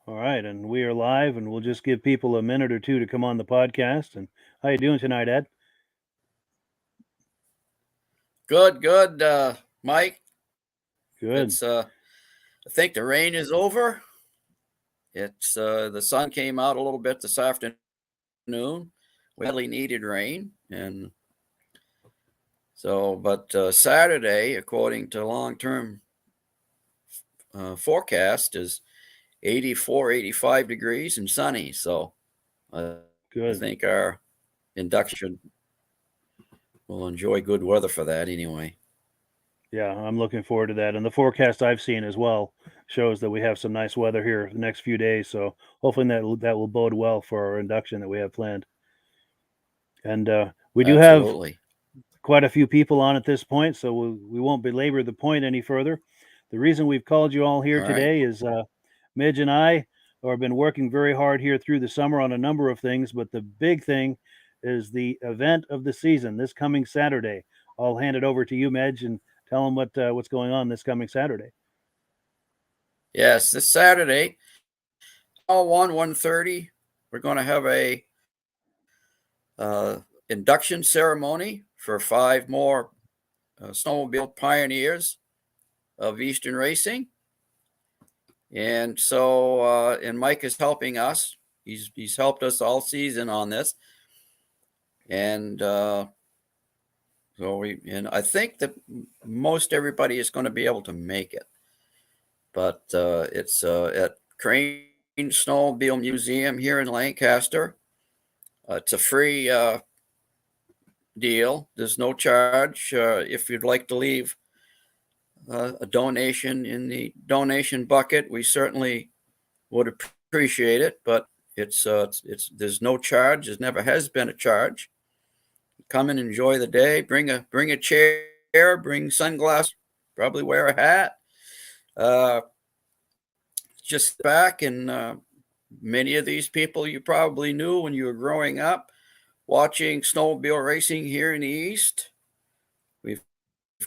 All right, and we are live, and we'll just give people a minute or two to come on the podcast. And how you doing tonight, Ed? Good, good, Mike. Good. It's I think the rain is over. It's the sun came out a little bit this afternoon. We badly needed rain, and but Saturday, according to long-term forecast, is 84, 85 degrees and sunny. So I think our Good. induction will enjoy good weather for that anyway. Yeah, I'm looking forward to that. And the forecast I've seen as well shows that we have some nice weather here the next few days. So hopefully that will bode well for our induction that we have planned. And we do have Absolutely. quite a few people on at this point, so we won't belabor the point any further. The reason we've called you all here All right. today is Midge and I have been working very hard here through the summer on a number of things, but the big thing is the event of the season this coming Saturday. I'll hand it over to you, Midge, and tell them what's going on this coming Saturday. Yes, this Saturday, all 1:30. We're going to have a induction ceremony for 5 more snowmobile pioneers of Eastern racing. And Mike is helping us. He's helped us all season on this. And I think that most everybody is going to be able to make it. But it's at Cranes Snowmobile Museum here in Lancaster. It's a free deal. There's no charge. If you'd like to leave a donation in the donation bucket, we certainly would appreciate it. But it's there's no charge. There never has been a charge. Come and enjoy the day. Bring a chair. Bring sunglasses. Probably wear a hat. Just sit back and many of these people you probably knew when you were growing up watching snowmobile racing here in the East. We've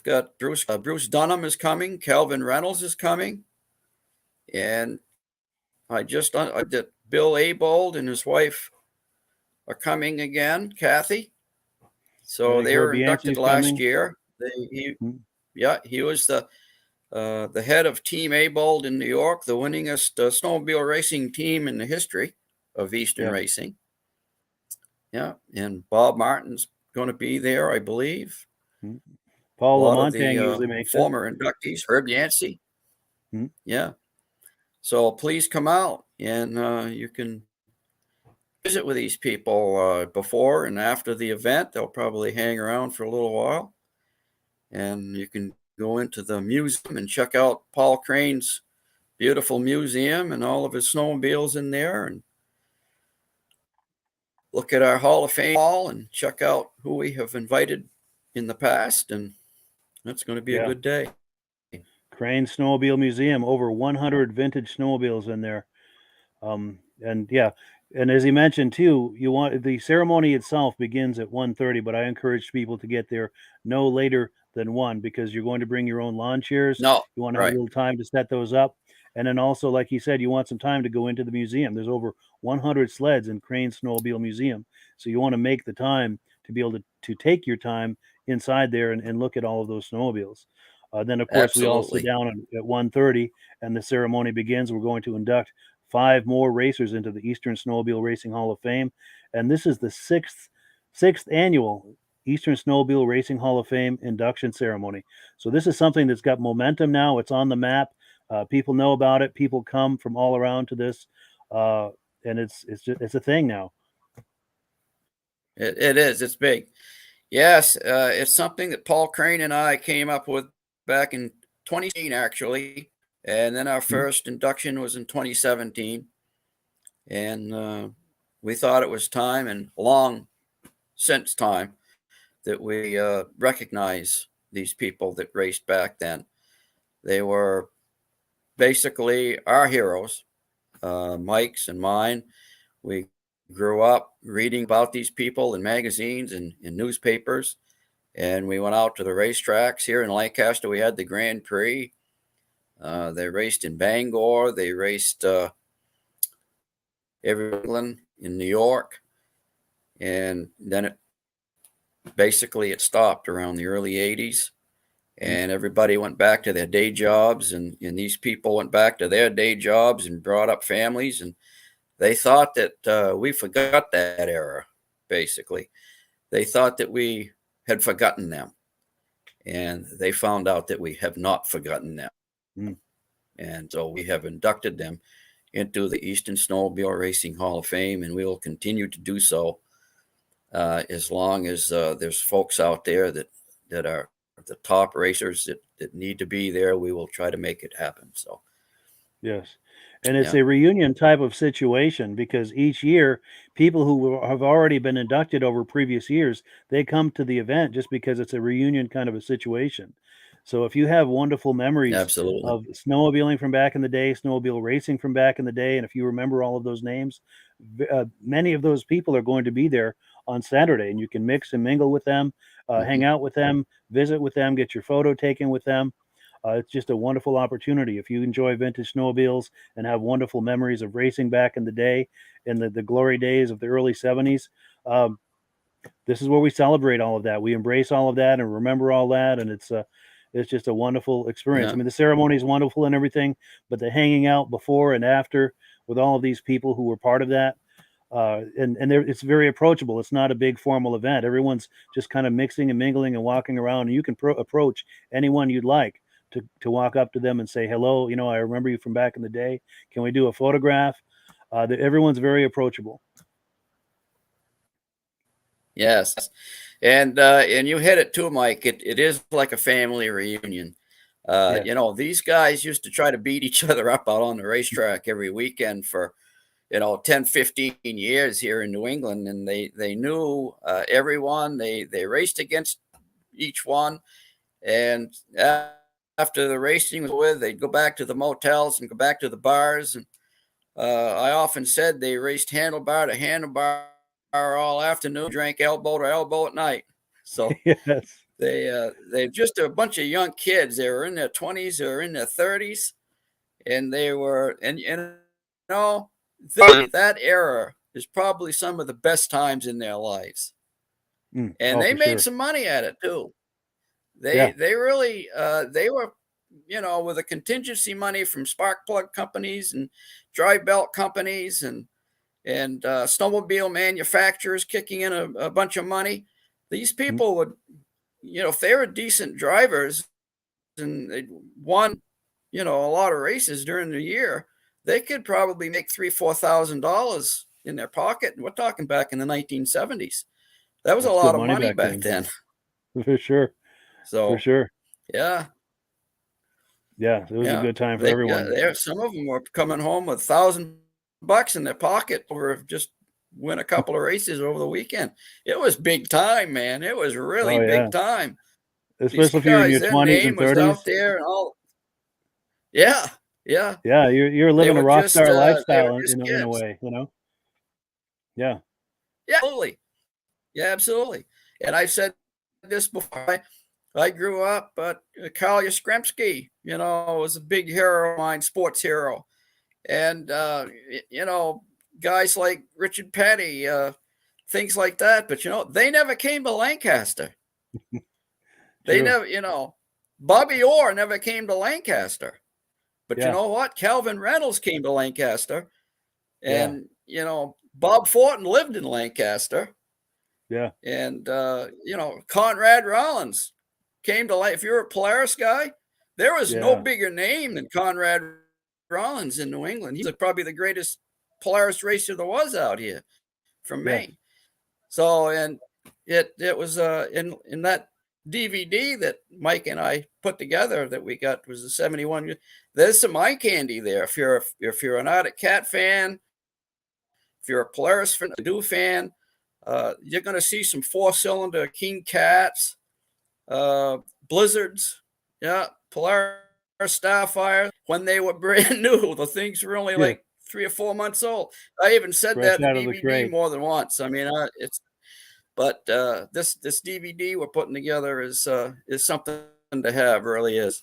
got Bruce Dunham is coming, Calvin Reynolds is coming, and Bill Abold and his wife are coming again, Kathy. I So think they were Herbie inducted Yancey's last coming. year. Hmm. He was the head of Team Abold in New York, the winningest snowmobile racing team in the history of Eastern Yeah. racing. Yeah, and Bob Martin's going to be there, I believe. Hmm. A Paul lot of Lamontagne the usually makes it. former inductees, Herb Yancey. Hmm. Yeah. So please come out and you can visit with these people before and after the event. They'll probably hang around for a little while. And you can go into the museum and check out Paul Crane's beautiful museum and all of his snowmobiles in there, and look at our Hall of Fame wall and check out who we have invited in the past. And that's going to be a Yeah. good day. Cranes Snowmobile Museum, over 100 vintage snowmobiles in there. And yeah, and as he mentioned too, you want the ceremony itself begins at 1:30, but I encourage people to get there no later than 1 because you're going to bring your own lawn chairs. No, You want to have a right. little time to set those up. And then also, like he said, you want some time to go into the museum. There's over 100 sleds in Crane Snowmobile Museum. So you want to make the time to be able to take your time inside there and look at all of those snowmobiles. Then, of course, we all sit Absolutely. down at 1:30 and the ceremony begins. We're going to induct 5 more racers into the Eastern Snowmobile Racing Hall of Fame, and this is the sixth annual Eastern Snowmobile Racing Hall of Fame induction ceremony. So this is something that's got momentum now. It's on the map. People know about it. People come from all around to this, and it's a thing now. It is. It's big. Yes, it's something that Paul Crane and I came up with back in 2016, actually. And then our Hmm. first induction was in 2017. And we thought it was time, and long since time, that we recognize these people that raced back then. They were basically our heroes, Mike's and mine. We grew up reading about these people in magazines and in newspapers. And we went out to the racetracks here in Lancaster. We had the Grand Prix. They raced in Bangor. They raced England, in New York, and then it stopped around the early 80s, and everybody went back to their day jobs, and these people went back to their day jobs and brought up families, and they thought that we forgot that era. Basically, they thought that we had forgotten them, and they found out that we have not forgotten them. And so we have inducted them into the Eastern Snowmobile Racing Hall of Fame, and we will continue to do so as long as there's folks out there that are the top racers that need to be there. We will try to make it happen. So, yes. And it's a reunion type of situation, because each year people who have already been inducted over previous years, they come to the event just because it's a reunion kind of a situation. So if you have wonderful memories absolutely. of snowmobiling from back in the day, snowmobile racing from back in the day, and if you remember all of those names, many of those people are going to be there on Saturday, and you can mix and mingle with them, hang out with them, visit with them, get your photo taken with them. It's just a wonderful opportunity. If you enjoy vintage snowmobiles and have wonderful memories of racing back in the day, in the glory days of the early 70s, this is where we celebrate all of that. We embrace all of that and remember all that, and it's just a wonderful experience. Yeah. I mean, the ceremony is wonderful and everything, but the hanging out before and after with all of these people who were part of that, and it's very approachable. It's not a big formal event. Everyone's just kind of mixing and mingling and walking around, and you can approach anyone you'd like to walk up to them and say, hello, I remember you from back in the day. Can we do a photograph? Everyone's very approachable. Yes. And you hit it too, Mike. It is like a family reunion. These guys used to try to beat each other up out on the racetrack every weekend for 10, 15 years here in New England, and they knew everyone. They raced against each one, and after the racing was with, they'd go back to the motels and go back to the bars. And I often said they raced handlebar to handlebar all afternoon, drank elbow to elbow at night. So yes, they're just a bunch of young kids. They were in their 20s or in their 30s, and they were, and that era is probably some of the best times in their lives. And they made some money at it too. They really they were, with the contingency money from spark plug companies and dry belt companies and snowmobile manufacturers kicking in a bunch of money. These people would, if they were decent drivers and they won, a lot of races during the year, they could probably make $3,000-$4,000 in their pocket. And we're talking back in the 1970s. That was a lot of money back then. For sure. So, for sure. Yeah. Yeah, it was a good time for everyone. Some of them were coming home with $1,000 in their pocket over just win a couple of races over the weekend. It was big time, man. It was really big time. Especially if you're in your 20s and 30s. Out there and all. Yeah. Yeah, you're living a rock star lifestyle in a way, Yeah. Yeah, absolutely. Yeah, absolutely. And I've said this before. I grew up, but Carl Yastrzemski, was a big hero of mine, sports hero. And, guys like Richard Petty, things like that. But, they never came to Lancaster. They never, Bobby Orr never came to Lancaster. But you know what? Calvin Reynolds came to Lancaster. And, Bob Fortin lived in Lancaster. Yeah. And, Conrad Rollins came to life. If you're a Polaris guy, there was no bigger name than Conrad Rollins in New England. He's probably the greatest Polaris racer there was out here from Maine. So, and it was in that DVD that Mike and I put together that we got was the 71. There's some eye candy there. If you're an Arctic Cat fan, if you're a Polaris fan, you're going to see some 4-cylinder King Cats, Blizzards, Polaris Starfire when they were brand new. The things were only like 3 or 4 months old. I even said that in the DVD more than once. I mean, but this DVD we're putting together is something to have. Really is.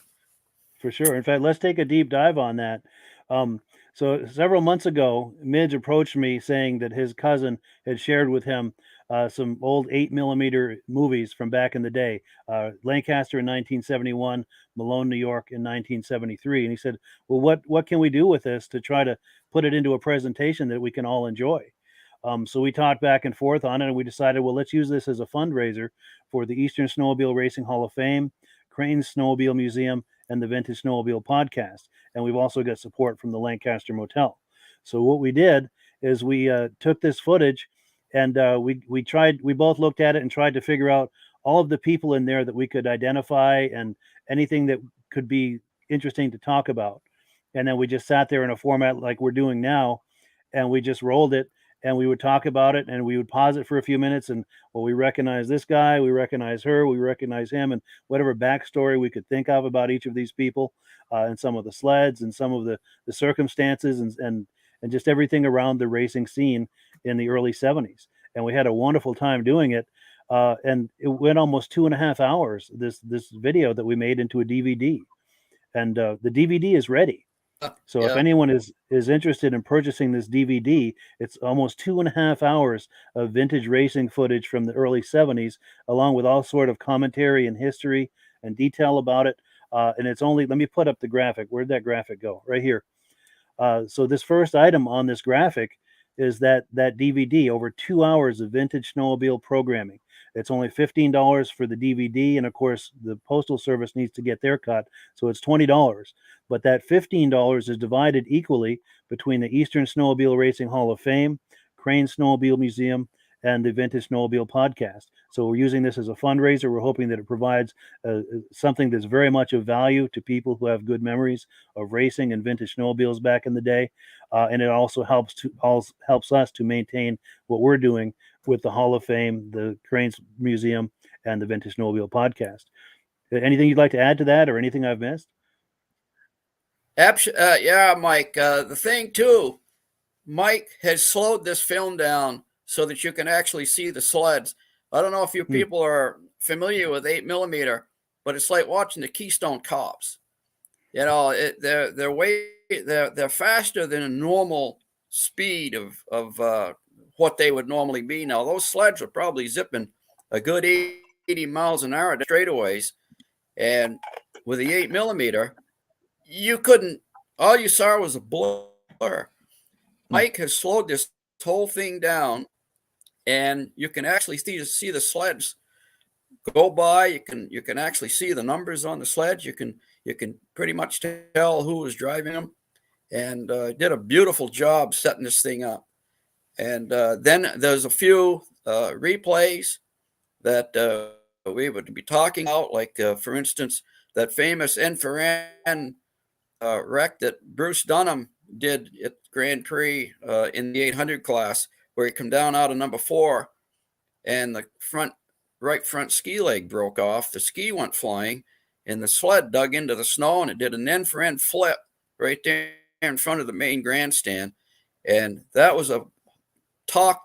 For sure. In fact, let's take a deep dive on that. So several months ago, Midge approached me saying that his cousin had shared with him some old 8mm movies from back in the day, Lancaster in 1971, Malone, New York in 1973. And he said, well, what can we do with this to try to put it into a presentation that we can all enjoy? So we talked back and forth on it, and we decided, well, let's use this as a fundraiser for the Eastern Snowmobile Racing Hall of Fame, Cranes Snowmobile Museum, and the Vintage Snowmobile Podcast. And we've also got support from the Lancaster Motel. So what we did is we took this footage, and we both looked at it and tried to figure out all of the people in there that we could identify and anything that could be interesting to talk about. And then we just sat there in a format like we're doing now, and we just rolled it, and we would talk about it, and we would pause it for a few minutes, and well, we recognize this guy, we recognize her, we recognize him, and whatever backstory we could think of about each of these people, and some of the sleds and some of the circumstances and just everything around the racing scene in the early 70s. And we had a wonderful time doing it. And it went almost 2.5 hours, this video that we made into a DVD. And the DVD is ready. So if anyone is interested in purchasing this DVD, it's almost 2.5 hours of vintage racing footage from the early 70s, along with all sort of commentary and history and detail about it. And it's only, let me put up the graphic. Where'd that graphic go? Right here. So this first item on this graphic is that DVD, over 2 hours of vintage snowmobile programming. It's only $15 for the DVD, and of course the postal service needs to get their cut, so it's $20. But that $15 is divided equally between the Eastern Snowmobile Racing Hall of Fame, Cranes Snowmobile Museum, and the Vintage Snowmobile Podcast. So we're using this as a fundraiser. We're hoping that it provides something that's very much of value to people who have good memories of racing and vintage snowmobiles back in the day, and it also helps us to maintain what we're doing with the Hall of Fame, the Cranes Museum, and the Vintage Snowmobile Podcast. Anything you'd like to add to that, or anything I've missed? Yeah, Mike. The thing too, Mike has slowed this film down so that you can actually see the sleds. I don't know if you people are familiar with 8mm, but it's like watching the Keystone Cops. You know, they're faster than a normal speed of what they would normally be. Now those sleds are probably zipping a good 80 miles an hour straightaways, and with the 8mm, you couldn't. All you saw was a blur. Mike has slowed this whole thing down, and you can actually see the sleds go by. You can actually see the numbers on the sleds. You can pretty much tell who was driving them, and did a beautiful job setting this thing up. And then there's a few replays that we would be talking about, like for instance, that famous Enfiran wreck that Bruce Dunham did at Grand Prix in the 800 class, where he come down out of number 4, and the right front ski leg broke off. The ski went flying, and the sled dug into the snow, and it did an end-for-end flip right there in front of the main grandstand. And that was a talk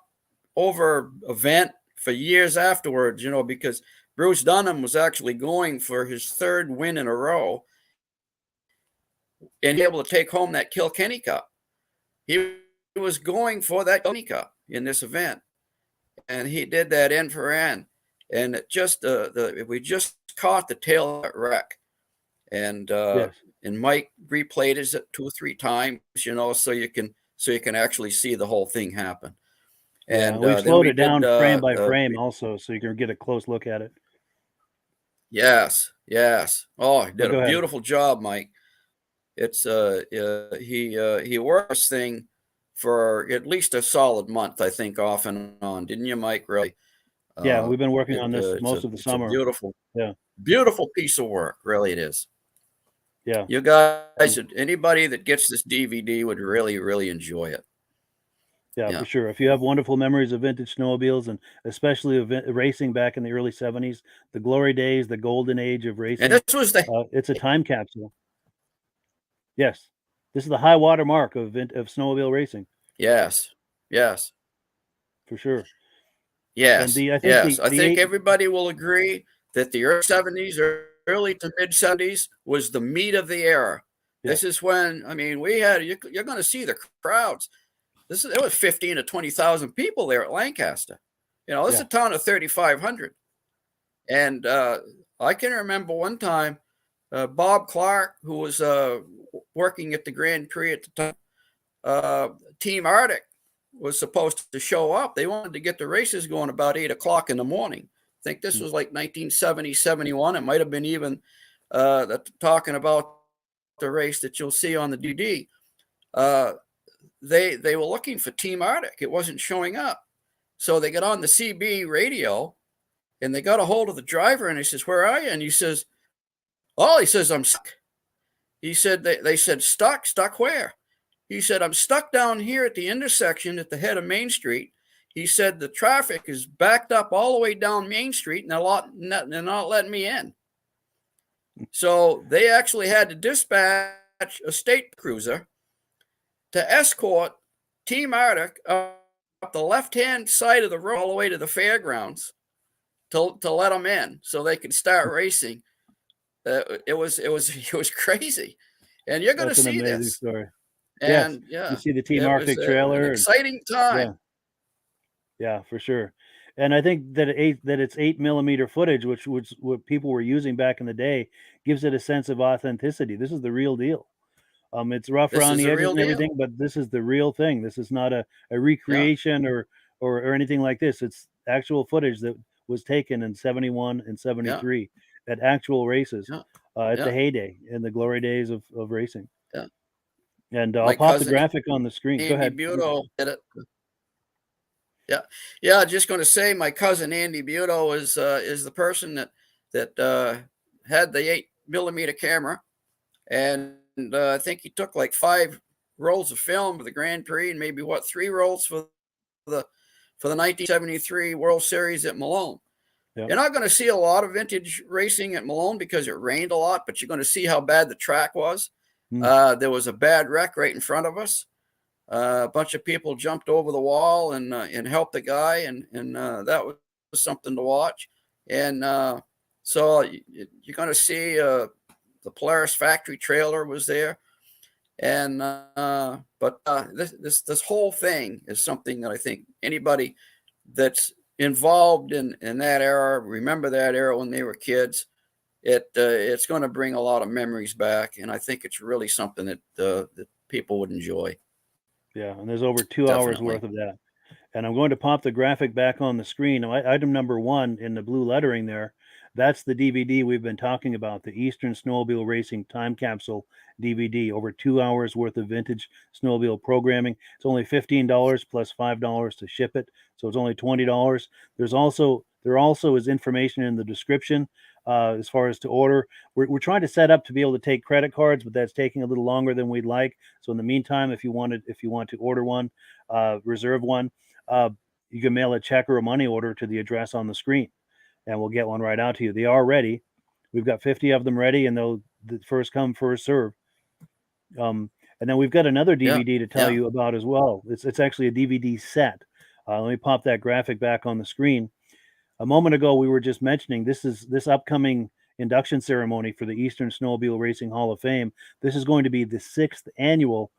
over event for years afterwards, you know, because Bruce Dunham was actually going for his 3rd win in a row and able to take home that Kilkenny Cup. He was going for that Kilkenny Cup in this event, and he did that end for end. And it just we just caught the tail of that wreck, and Yes. and Mike replayed it 2 or 3 times, you know, so you can actually see the whole thing happen. And we then slowed we it down did, frame by frame also, so you can get a close look at it. Yes. Oh, he did Go a ahead. beautiful job, Mike. It's he worked this thing for at least a solid month, I think, off and on, didn't you, Mike? Really? Yeah, we've been working on this most of the summer. Beautiful piece of work, really it is. Yeah. You guys, anybody that gets this DVD would really enjoy it. Yeah, for sure. If you have wonderful memories of vintage snowmobiles, and especially of racing back in the early 70s, the glory days, the golden age of racing, and this was it's a time capsule. Yes, this is the high water mark of snowmobile racing. Yes, for sure. Yes, I think everybody will agree that the early 70s, early to mid 70s was the meat of the era. This is when, I mean, we had, you're going to see the crowds. There was 15 to 20,000 people there at Lancaster. You know, this is a town of 3,500. And I can remember one time, Bob Clark, who was working at the Grand Prix at the time, Team Arctic was supposed to show up. They wanted to get the races going about 8 o'clock in the morning. I think this was like 1970, 71. It might have been even talking about the race that you'll see on the DVD. They were looking for Team Arctic. It wasn't showing up. So they got on the CB radio and they got a hold of the driver and he says, "Where are you?" And he says, "I'm stuck." He said, they said, "Stuck? Stuck where?" He said, "I'm stuck down here at the intersection at the head of Main Street." He said, "The traffic is backed up all the way down Main Street and they're not letting me in." So they actually had to dispatch a state cruiser to escort Team Arctic up the left-hand side of the road all the way to the fairgrounds to let them in so they could start racing. It was crazy, and you're going to see this. Story. And you see the Team Arctic trailer. An exciting time. Yeah, for sure. And I think that it's 8mm footage, which what people were using back in the day, gives it a sense of authenticity. This is the real deal. It's rough around the edges and everything, but this is the real thing. This is not a recreation or anything like this. It's actual footage that was taken in 71 and 73 at actual races at the heyday, in the glory days of racing. Yeah. And I'll pop the graphic on the screen. Go ahead. Buto did it. Yeah. Just going to say, my cousin Andy Buto is the person that had the 8mm camera, and I think he took like 5 rolls of film for the Grand Prix and maybe 3 rolls for the 1973 World Series at Malone. Yeah. You're not going to see a lot of vintage racing at Malone because it rained a lot, but you're going to see how bad the track was. There was a bad wreck right in front of us. A bunch of people jumped over the wall and helped the guy, and that was something to watch. And so you're going to see the Polaris factory trailer was there, and but this whole thing is something that I think anybody that's involved in that era, remember that era when they were kids, it's going to bring a lot of memories back, and I think it's really something that people would enjoy. Yeah, and there's over 2 hours worth of that. And I'm going to pop the graphic back on the screen. Item number 1 in the blue lettering there, that's the DVD we've been talking about, the Eastern Snowmobile Racing Time Capsule DVD. Over 2 hours worth of vintage snowmobile programming. It's only $15 plus $5 to ship it, so it's only $20. There also is information in the description as far as to order. We're trying to set up to be able to take credit cards, but that's taking a little longer than we'd like. So in the meantime, if you want to order one, reserve one, you can mail a check or a money order to the address on the screen, and we'll get one right out to you. They are ready. We've got 50 of them ready, and they'll first come, first serve. And then we've got another DVD to tell you about as well. It's actually a DVD set. Let me pop that graphic back on the screen. A moment ago, we were just mentioning this upcoming induction ceremony for the Eastern Snowmobile Racing Hall of Fame. This is going to be the 6th annual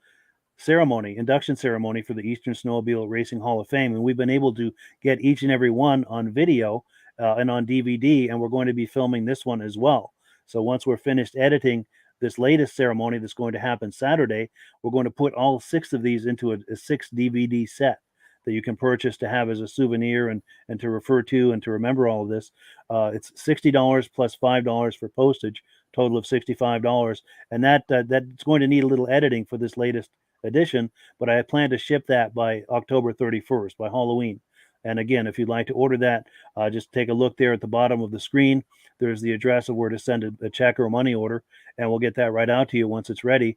induction ceremony for the Eastern Snowmobile Racing Hall of Fame. And we've been able to get each and every one on video and on DVD, and we're going to be filming this one as well. So once we're finished editing this latest ceremony that's going to happen Saturday, we're going to put all 6 of these into a 6 DVD set that you can purchase to have as a souvenir and to refer to and to remember all of this. It's $60 plus $5 for postage, total of $65. And that's going to need a little editing for this latest edition, but I plan to ship that by October 31st, by Halloween. And again, if you'd like to order that, just take a look there at the bottom of the screen. There's the address of where to send a check or a money order, and we'll get that right out to you once it's ready.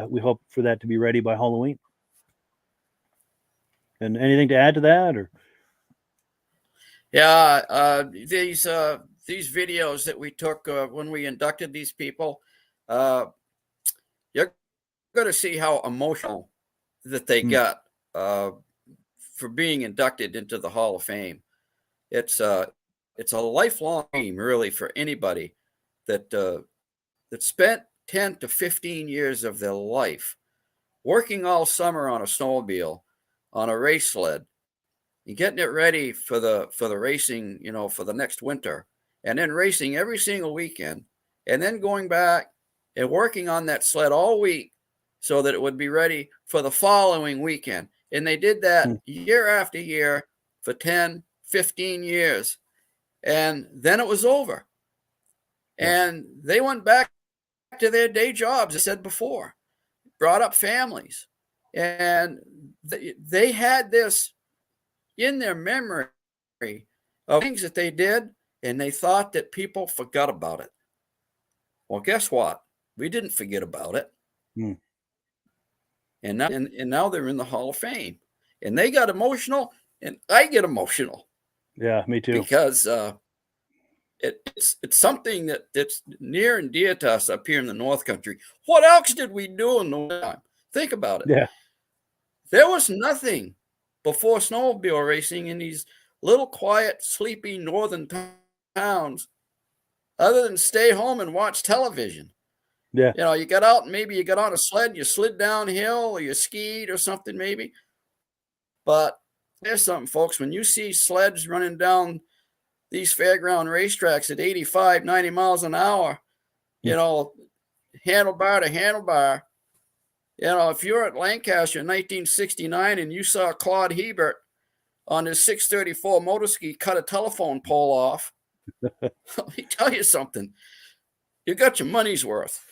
We hope for that to be ready by Halloween. And anything to add to that, or? Yeah, these videos that we took when we inducted these people, you're going to see how emotional that they got for being inducted into the Hall of Fame. It's a lifelong dream, really, for anybody that spent 10 to 15 years of their life working all summer on a snowmobile, on a race sled, and getting it ready for the racing, for the next winter, and then racing every single weekend, and then going back and working on that sled all week so that it would be ready for the following weekend. And they did that year after year for 10, 15 years. And then it was over. And they went back to their day jobs, as I said before, brought up families. And they had this in their memory of things that they did, and they thought that people forgot about it. Well, guess what? We didn't forget about it. And now they're in the Hall of Fame. And they got emotional, and I get emotional. Yeah, me too. Because it's something that's near and dear to us up here in the North Country. What else did we do in the time? Think about it. Yeah. There was nothing before snowmobile racing in these little quiet, sleepy northern towns other than stay home and watch television. Yeah. You got out and maybe you got on a sled, you slid downhill, or you skied or something maybe. But there's something, folks, when you see sleds running down these fairground racetracks at 85, 90 miles an hour, handlebar to handlebar, if you're at Lancaster in 1969 and you saw Claude Hebert on his 634 motor ski cut a telephone pole off, let me tell you something. You got your money's worth.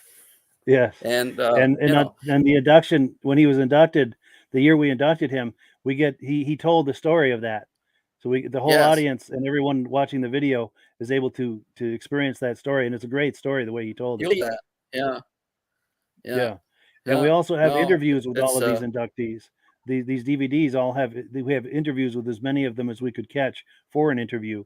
Yeah. And the induction, when he was inducted, the year we inducted him, he told the story of that. So the whole audience and everyone watching the video is able to experience that story, and it's a great story the way he told it. Yeah. And we also have interviews with all of these inductees. These DVDs we have interviews with as many of them as we could catch for an interview.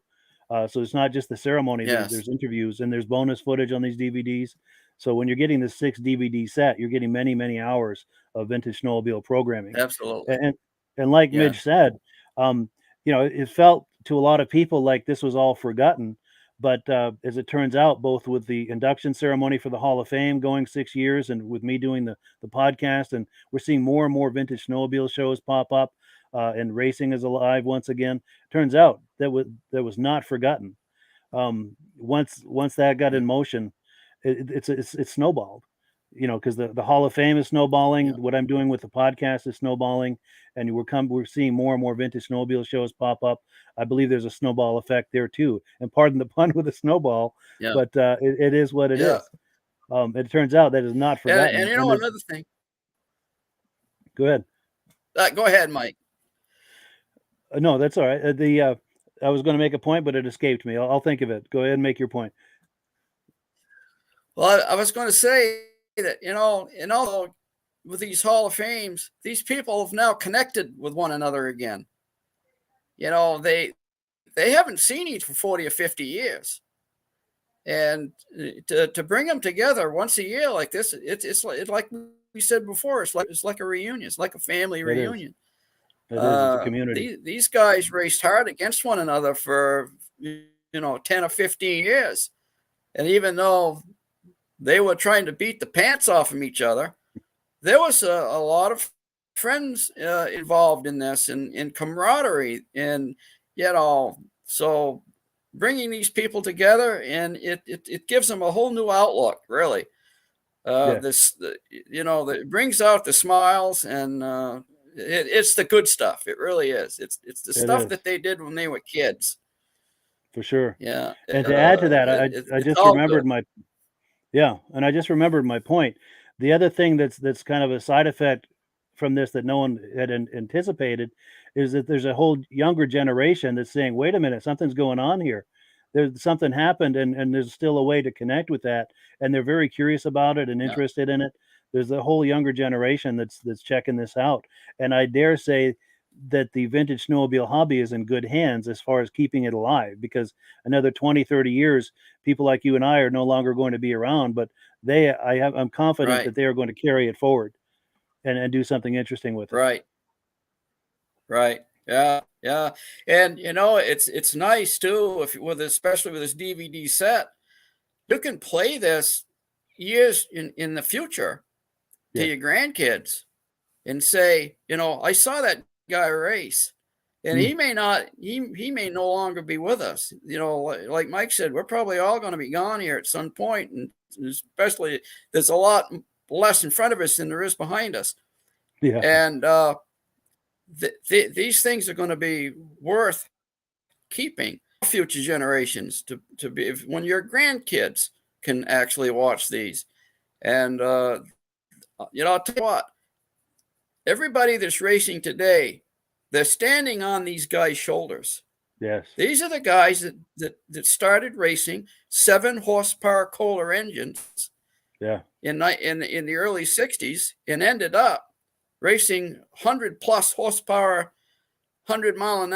So it's not just the ceremony. There's interviews, and there's bonus footage on these DVDs. So when you're getting the 6 DVD set, you're getting many, many hours of vintage snowmobile programming. Absolutely. And like Midge said, it felt to a lot of people like this was all forgotten. But as it turns out, both with the induction ceremony for the Hall of Fame going 6 years, and with me doing the podcast, and we're seeing more and more vintage snowmobile shows pop up, and racing is alive once again. Turns out that was not forgotten. Once that got in motion, it's snowballed. Because the Hall of Fame is snowballing. Yeah. What I'm doing with the podcast is snowballing, and we're seeing more and more vintage snowmobile shows pop up. I believe there's a snowball effect there too. And pardon the pun with a snowball, but it is what it is. It turns out that is not forgotten. And another thing. Go ahead. Go ahead, Mike. No, that's all right. I was going to make a point, but it escaped me. I'll think of it. Go ahead and make your point. Well, I was going to say that, and also with these Hall of Fames, these people have now connected with one another again. They haven't seen each for 40 or 50 years. And to bring them together once a year like this, it's like we said before, it's like a reunion. It's like a family reunion. It is. It's a community. These guys raced hard against one another for 10 or 15 years. And even though they were trying to beat the pants off of each other, there was a lot of friends involved in this, and camaraderie, and so bringing these people together, and it gives them a whole new outlook, really. It brings out the smiles, and it's the good stuff. It really is. It's the stuff that they did when they were kids. For sure. Yeah. And to add to that, I just remembered and I just remembered my point. The other thing that's kind of a side effect from this that no one had anticipated is that there's a whole younger generation that's saying, wait a minute, something's going on here. There's something happened, and there's still a way to connect with that. And they're very curious about it and interested in it. There's a whole younger generation that's checking this out. And I dare say that the vintage snowmobile hobby is in good hands as far as keeping it alive, because another 20, 30 years, people like you and I are no longer going to be around, but I'm confident that they are going to carry it forward and do something interesting with it. Right. Yeah. And it's nice too, especially with this DVD set, you can play this, years in the future to your grandkids and say, I saw that guy race, and he may no longer be with us. Like Mike said, we're probably all going to be gone here at some point, and especially there's a lot less in front of us than there is behind us. Yeah. And these things are going to be worth keeping future generations to be, when your grandkids can actually watch these. And I'll tell you what, everybody that's racing today, they're standing on these guys' shoulders. Yes. These are the guys that started racing 7 horsepower Kohler engines. Yeah. In the early 60s, and ended up racing 100 plus horsepower, 100 mile an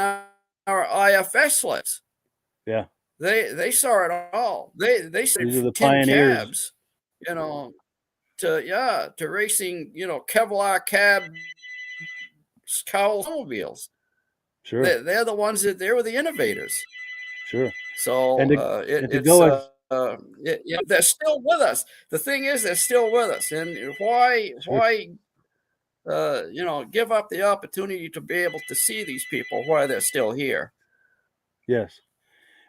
hour IFS sleds. Yeah. They saw it all. They These are the 10 pioneers. cabs, to racing, Kevlar cab cowl snowmobiles. Sure. They're the ones they were the innovators. Sure. So And they're still with us. The thing is, they're still with us. And why give up the opportunity to be able to see these people while they're still here? Yes.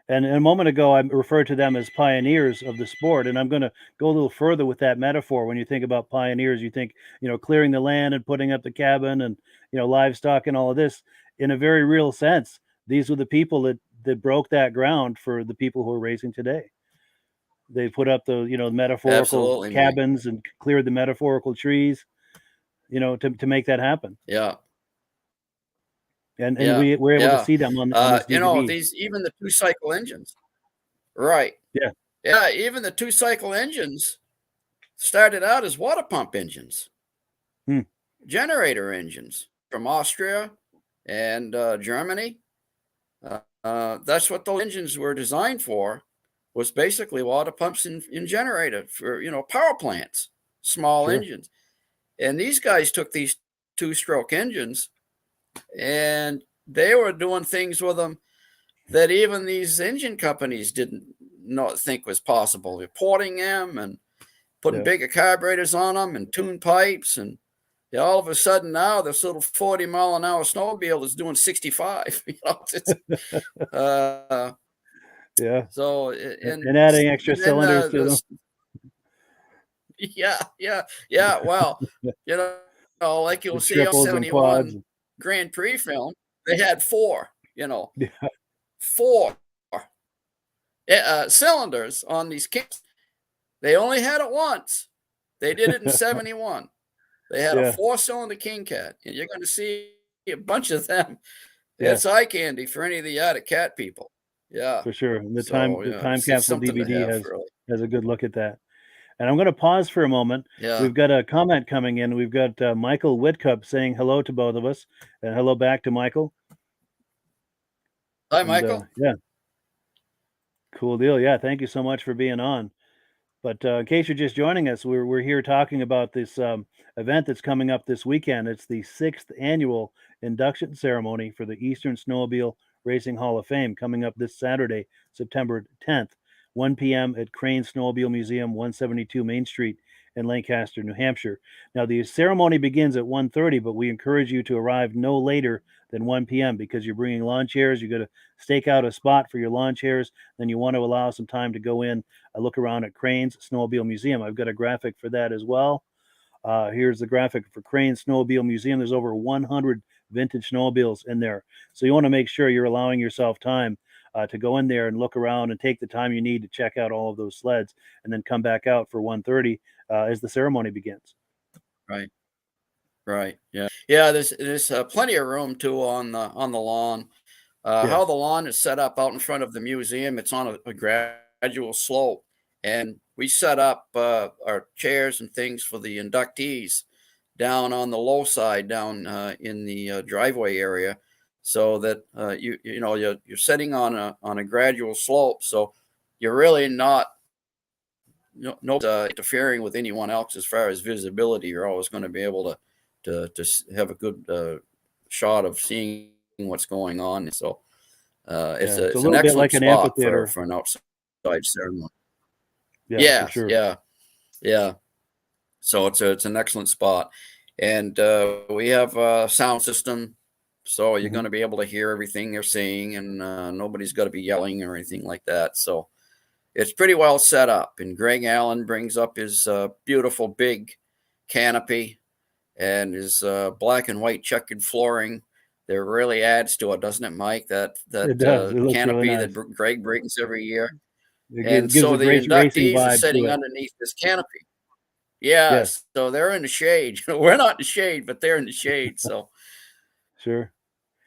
And a moment ago, I referred to them as pioneers of the sport. And I'm going to go a little further with that metaphor. When you think about pioneers, you think, clearing the land and putting up the cabin and, livestock and all of this. In a very real sense, these were the people that broke that ground for the people who are racing today. They put up the, metaphorical Absolutely, cabins, Mike, and cleared the metaphorical trees, to make that happen. Yeah. And we were able to see them on this DVD. Even the 2-cycle engines. Right. Yeah. Yeah, even the 2-cycle engines started out as water pump engines. Generator engines from Austria and Germany. That's what those engines were designed for, was basically water pumps in generator for, power plants, small engines. And these guys took these 2-stroke engines, and they were doing things with them that even these engine companies didn't think was possible. They're porting them and putting bigger carburetors on them and tune pipes. And all of a sudden now this little 40 mile an hour snowmobile is doing 65. Yeah. So and adding extra cylinders to them. Yeah. Well, like you'll see on 71 Grand Prix film, they had 4 cylinders on these kits. They only had it once. They did it in 71. They had a 4-cylinder King Cat, and you're going to see a bunch of them. It's eye candy for any of the Attic Cat people. Yeah, for sure. And the time capsule DVD has a good look at that. And I'm going to pause for a moment. Yeah. We've got a comment coming in. We've got Michael Whitcup saying hello to both of us, and hello back to Michael. Hi, Michael. Yeah. Cool deal. Yeah. Thank you so much for being on. But in case you're just joining us, we're here talking about this event that's coming up this weekend. It's the 6th annual induction ceremony for the Eastern Snowmobile Racing Hall of Fame, coming up this Saturday, September 10th, 1 p.m. at Cranes Snowmobile Museum, 172 Main Street in Lancaster, New Hampshire. Now, the ceremony begins at 1:30, but we encourage you to arrive no later than 1 p.m. because you're bringing lawn chairs. You're going to stake out a spot for your lawn chairs. Then you want to allow some time to go in, look around at Cranes Snowmobile Museum. I've got a graphic for that as well. Here's the graphic for Cranes Snowmobile Museum. There's over 100 vintage snowmobiles in there. So you want to make sure you're allowing yourself time to go in there and look around and take the time you need to check out all of those sleds, and then come back out for 1:30 as the ceremony begins. Right. Yeah. There's plenty of room too on the lawn. How the lawn is set up out in front of the museum, it's on a gradual slope, and we set up our chairs and things for the inductees down on the low side, down in the driveway area, so that you're sitting on a gradual slope, so you're really not interfering with anyone else as far as visibility. You're always going to be able to have a good shot of seeing what's going on. So it's an excellent like an spot amphitheater for an outside ceremony. For sure. Yeah. So it's an excellent spot. And we have a sound system, so you're Hmm. going to be able to hear everything they're saying, and nobody's got to be yelling or anything like that. So it's pretty well set up. And Greg Allen brings up his beautiful big canopy and his black and white checkered flooring. That really adds to it, doesn't it, Mike? It does. It looks really Canopy that nice. Greg brings every year. It And gives so a the great racing inductees are vibe to sitting it. underneath this canopy. Yeah, Yes, so they're in the shade. We're not in the shade, but they're in the shade. So sure.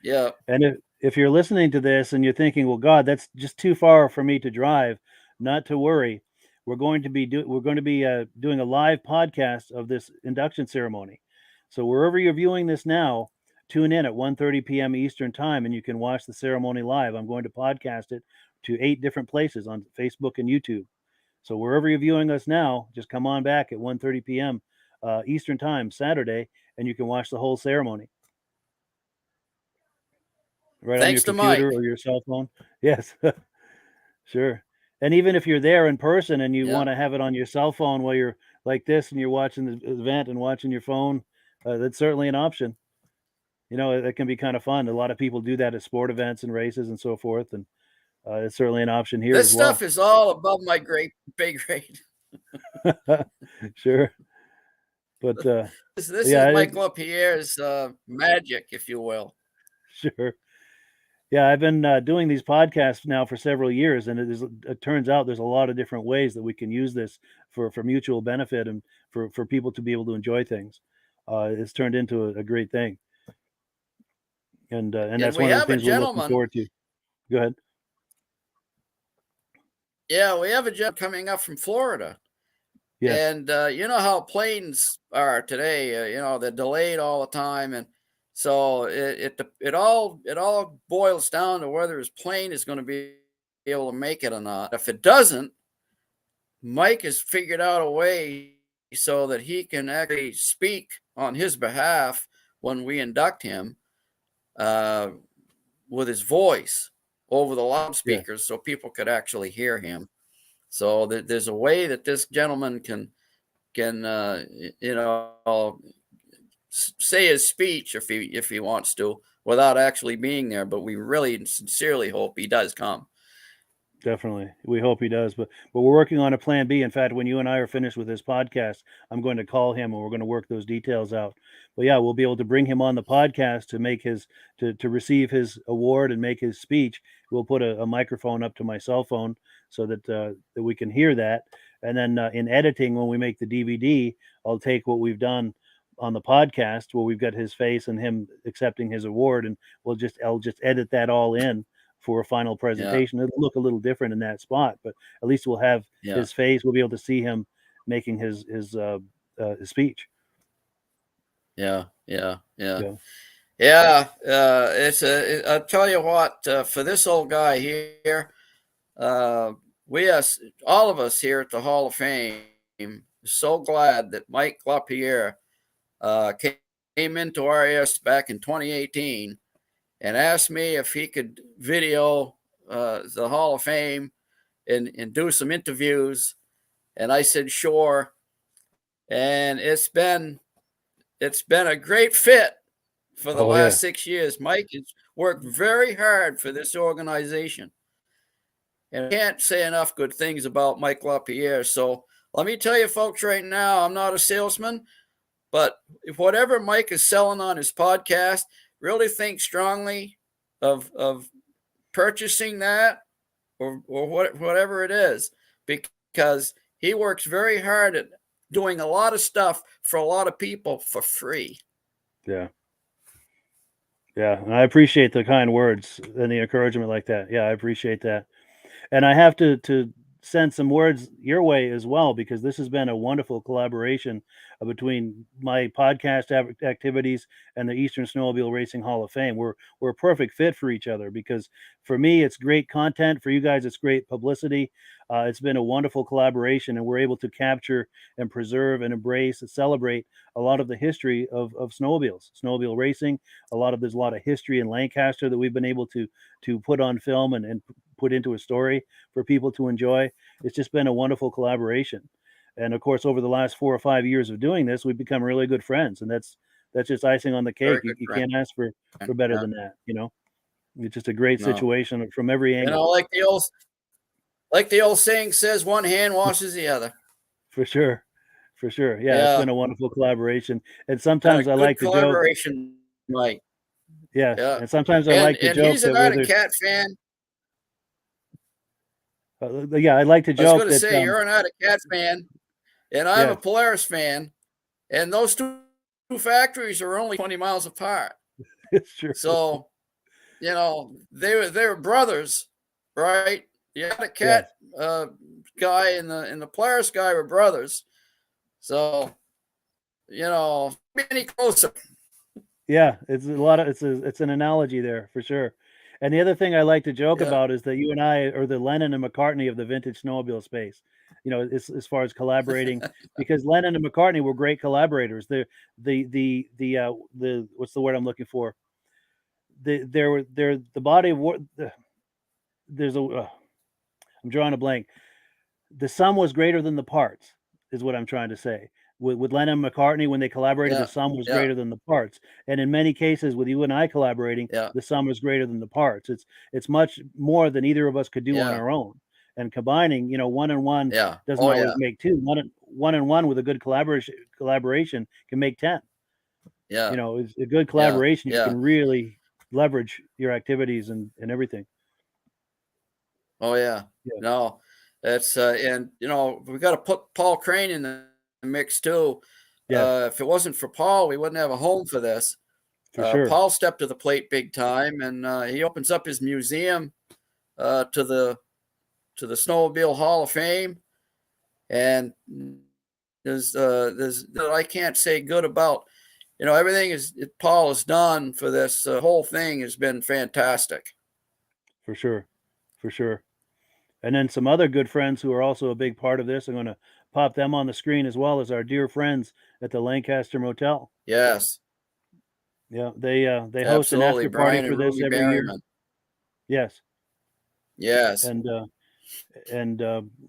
yeah, And if you're listening to this and you're thinking, well, God, that's just too far for me to drive, not to worry. We're going to be doing a live podcast of this induction ceremony. So wherever you're viewing this now, tune in at 1:30 p.m. Eastern time, and you can watch the ceremony live. I'm going to podcast it to 8 different places on Facebook and YouTube. So wherever you're viewing us now, just come on back at 1:30 p.m. Eastern time Saturday, and you can watch the whole ceremony right on your thanks to computer Mike. or your cell phone. Yes, sure. And even if you're there in person and you Yeah, want to have it on your cell phone while you're like this and you're watching the event and watching your phone, that's certainly an option. You know, it can be kind of fun. A lot of people do that at sport events and races and so forth, and it's certainly an option here this as stuff well. is all above my great pay grade. Sure, but This is yeah, Mike Lapierre's magic, if you will. sure. Yeah, I've been doing these podcasts now for several years, and it turns out there's a lot of different ways that we can use this for mutual benefit and for people to be able to enjoy things. It's turned into a great thing, and And that's we one of the have a things we're looking gentleman. forward to. Go ahead. Yeah, we have a gentleman coming up from Florida. Yes. And you know how planes are today. They're delayed all the time, and so it all boils down to whether his plane is going to be able to make it or not. If it doesn't, Mike has figured out a way so that he can actually speak on his behalf when we induct him uh, with his voice over the Yeah. loudspeakers, so people could actually hear him. So there's a way that this gentleman can say his speech if he wants to without actually being there, but we really sincerely hope he does come. Definitely. We hope he does. But we're working on a plan B. In fact, when you and I are finished with this podcast, I'm going to call him and we're going to work those details out. But yeah, we'll be able to bring him on the podcast to make his to receive his award and make his speech. We'll put a microphone up to my cell phone so that we can hear that. And then in editing, when we make the DVD, I'll take what we've done on the podcast where we've got his face and him accepting his award, and I'll just edit that all in for a final Yeah, presentation. It'll look a little different in that spot, but at least we'll have yeah, his face. We'll be able to see him making his speech. yeah, yeah, yeah, Yeah. yeah. I'll tell you what. For this old guy here, uh, we are all of us here at the Hall of Fame so glad that Mike Lapierre came into RAS back in 2018 and asked me if he could video the Hall of Fame and do some interviews. And I said, sure. And it's been a great fit for the Oh yeah. last 6 years. Mike has worked very hard for this organization. And I can't say enough good things about Mike LaPierre. So let me tell you, folks, right now, I'm not a salesman, but if whatever Mike is selling on his podcast, really think strongly of purchasing that or whatever it is, because he works very hard at doing a lot of stuff for a lot of people for free. Yeah. Yeah. And I appreciate the kind words and the encouragement like that. Yeah, I appreciate that. And I have to send some words your way as well, because this has been a wonderful collaboration between my podcast activities and the Eastern Snowmobile Racing Hall of Fame. We're a perfect fit for each other, because for me it's great content, for you guys it's great publicity. It's been a wonderful collaboration, and we're able to capture and preserve and embrace and celebrate a lot of the history of snowmobile racing. There's a lot of history in Lancaster that we've been able to put on film and put into a story for people to enjoy. It's just been a wonderful collaboration. And of course, over the last 4 or 5 years of doing this, we've become really good friends, and that's just icing on the Very cake. You, good you friend. can't ask for better Yeah. than that. You know, it's just a great No. situation from every You know, angle. like the old saying says, one hand washes the other. For sure, for sure. Yeah, it's Yeah. been a wonderful collaboration, and And a sometimes I good like to joke. collaboration, Mike. Yes, Yeah. and sometimes I And like to joke he's an that where Arctic there's, Cat fan. yeah, I like to I was joke going to that, say you're an Arctic Cat fan, and I'm a yes, Polaris fan, and those two factories are only 20 miles apart. it's true. So, you know, they were brothers, right? The Arctic Yes. Cat guy and the Polaris guy were brothers. So, you know, any closer. Yeah, it's a lot of it's an analogy there for sure. And the other thing I like to joke Yeah. about is that you and I are the Lennon and McCartney of the vintage snowmobile space. You know, as far as collaborating, because Lennon and McCartney were great collaborators. They're the what's the word I'm looking for? They're the body of work. There's a I'm drawing a blank. The sum was greater than the parts, is what I'm trying to say. With Lennon and McCartney, when they collaborated, the Yeah. sum was Yeah. greater than the parts. And in many cases, with you and I collaborating, Yeah. the sum is greater than the parts. It's much more than either of us could do on Yeah. our own. And combining, you know, one and one Yeah. doesn't Oh, always yeah. make two. One and one with a good collaboration can make 10. Yeah. You know, it's a good Yeah. collaboration. You Yeah. can really leverage your activities and everything. Oh, yeah. Yeah. No, that's, and, you know, we got to put Paul Crane in the mix too. Yes, If it wasn't for Paul, we wouldn't have a home for this. for sure. Paul stepped to the plate big time, and he opens up his museum to the Snowmobile Hall of Fame. And there's that I can't say good about. You know, everything Paul has done for this whole thing has been fantastic. For sure. For sure. And then some other good friends who are also a big part of this. I'm going to pop them on the screen as well as our dear friends at the Lancaster Motel. Yes, Yeah, they host an absolutely. after party Brian for and this Ruby every year. Berryman. Yes, Yes, and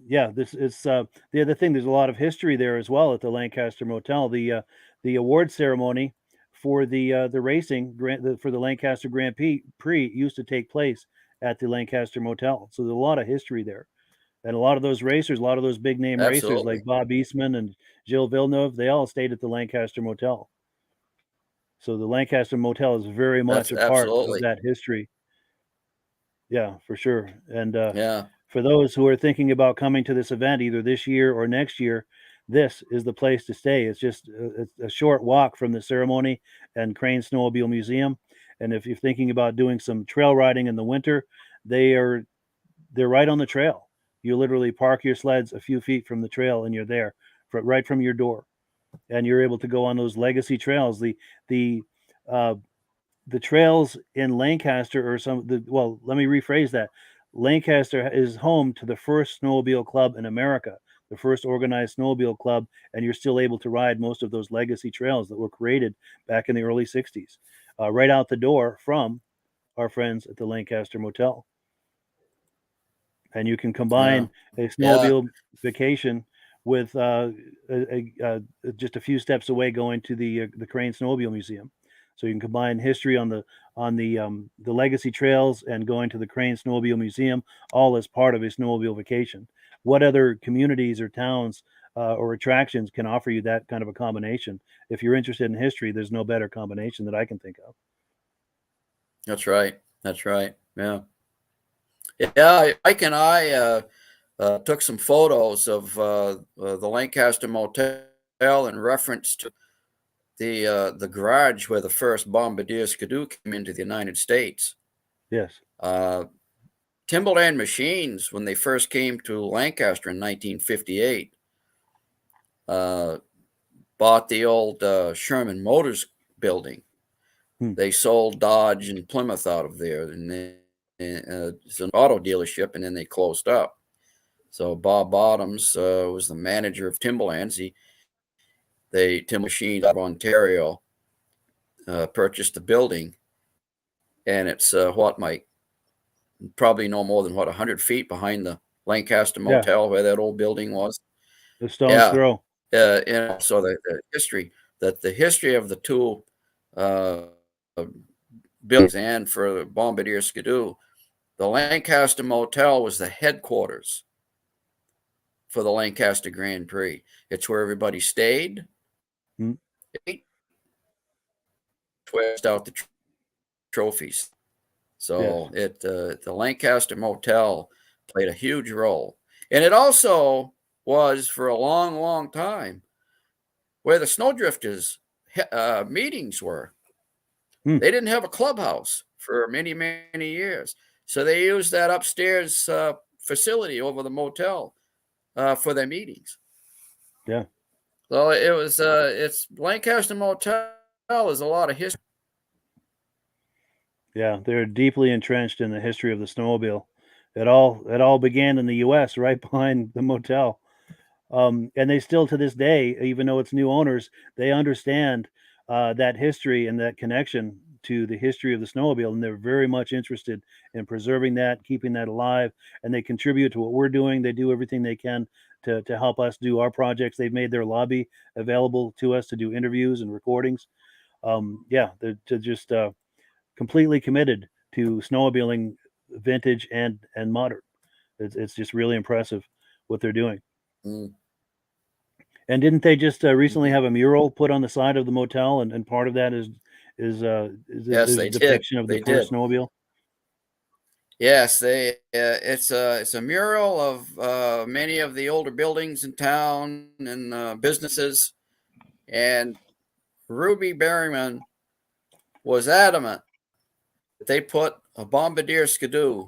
yeah, this is the other thing. There's a lot of history there as well at the Lancaster Motel. The award ceremony for the racing for the Lancaster Prix used to take place at the Lancaster Motel. So there's a lot of history there. And a lot of those racers, a lot of those big name racers absolutely. like Bob Eastman and Gilles Villeneuve, they all stayed at the Lancaster Motel. So the Lancaster Motel is very That's much a part of absolutely. that history. Yeah, for sure. And Yeah, for those who are thinking about coming to this event either this year or next year, this is the place to stay. It's just a short walk from the ceremony and Cranes Snowmobile Museum. And if you're thinking about doing some trail riding in the winter, they're right on the trail. You literally park your sleds a few feet from the trail and you're there right from your door. And you're able to go on those legacy trails. The uh, the trails in Lancaster are well, let me rephrase that. Lancaster is home to the first snowmobile club in America, the first organized snowmobile club, and you're still able to ride most of those legacy trails that were created back in the early 60s, right out the door from our friends at the Lancaster Motel. And you can yeah, combine a yeah, snowmobile vacation with just a few steps away going to the Cranes Snowmobile Museum. So you can combine history on the legacy trails and going to the Cranes Snowmobile Museum, all as part of a snowmobile vacation. What other communities or towns or attractions can offer you that kind of a combination? If you're interested in history, there's no better combination that I can think of. that's right. That's right. Yeah. Yeah, Mike and I took some photos of the Lancaster Motel in reference to the garage where the first Bombardier Skidoo came into the United States. Yes. Timberland Machines, when they first came to Lancaster in 1958, bought the old Sherman Motors building. Hmm. They sold Dodge and Plymouth out of there, and it's an auto dealership, and then they closed up. So Bob Bottoms was the manager of Timberlands. Timber Machines out of Ontario purchased the building, and it's what, Mike? Probably no more than 100 feet behind the Lancaster Yeah. Motel where that old building was. The stone's Yeah. throw. So the history of the two uh, buildings, and for Bombardier Skidoo, the Lancaster Motel was the headquarters for the Lancaster Grand Prix. It's where everybody stayed, Mm. ate, twist out the trophies. So Yes. the Lancaster Motel played a huge role, and it also was for a long, long time where the Snowdrifters meetings were. Mm. They didn't have a clubhouse for many, many years, so they used that upstairs facility over the motel for their meetings. Yeah. So it was it's Lancaster Motel is a lot of history. Yeah, they're deeply entrenched in the history of the snowmobile. It all began in the U.S. right behind the motel, and they still to this day, even though it's new owners, they understand that history and that connection to the history of the snowmobile, and they're very much interested in preserving that, keeping that alive, and they contribute to what we're doing. They do everything they can to help us do our projects. They've made their lobby available to us to do interviews and recordings. Yeah, they're just completely committed to snowmobiling, vintage and modern. It's just really impressive what they're doing. Mm, And didn't they just recently mhm. have a mural put on the side of the motel, and part of that is Yes, there's a they did. depiction of the They first did. snowmobile. Yes, they. It's a mural of many of the older buildings in town and businesses. And Ruby Berryman was adamant that they put a Bombardier Skidoo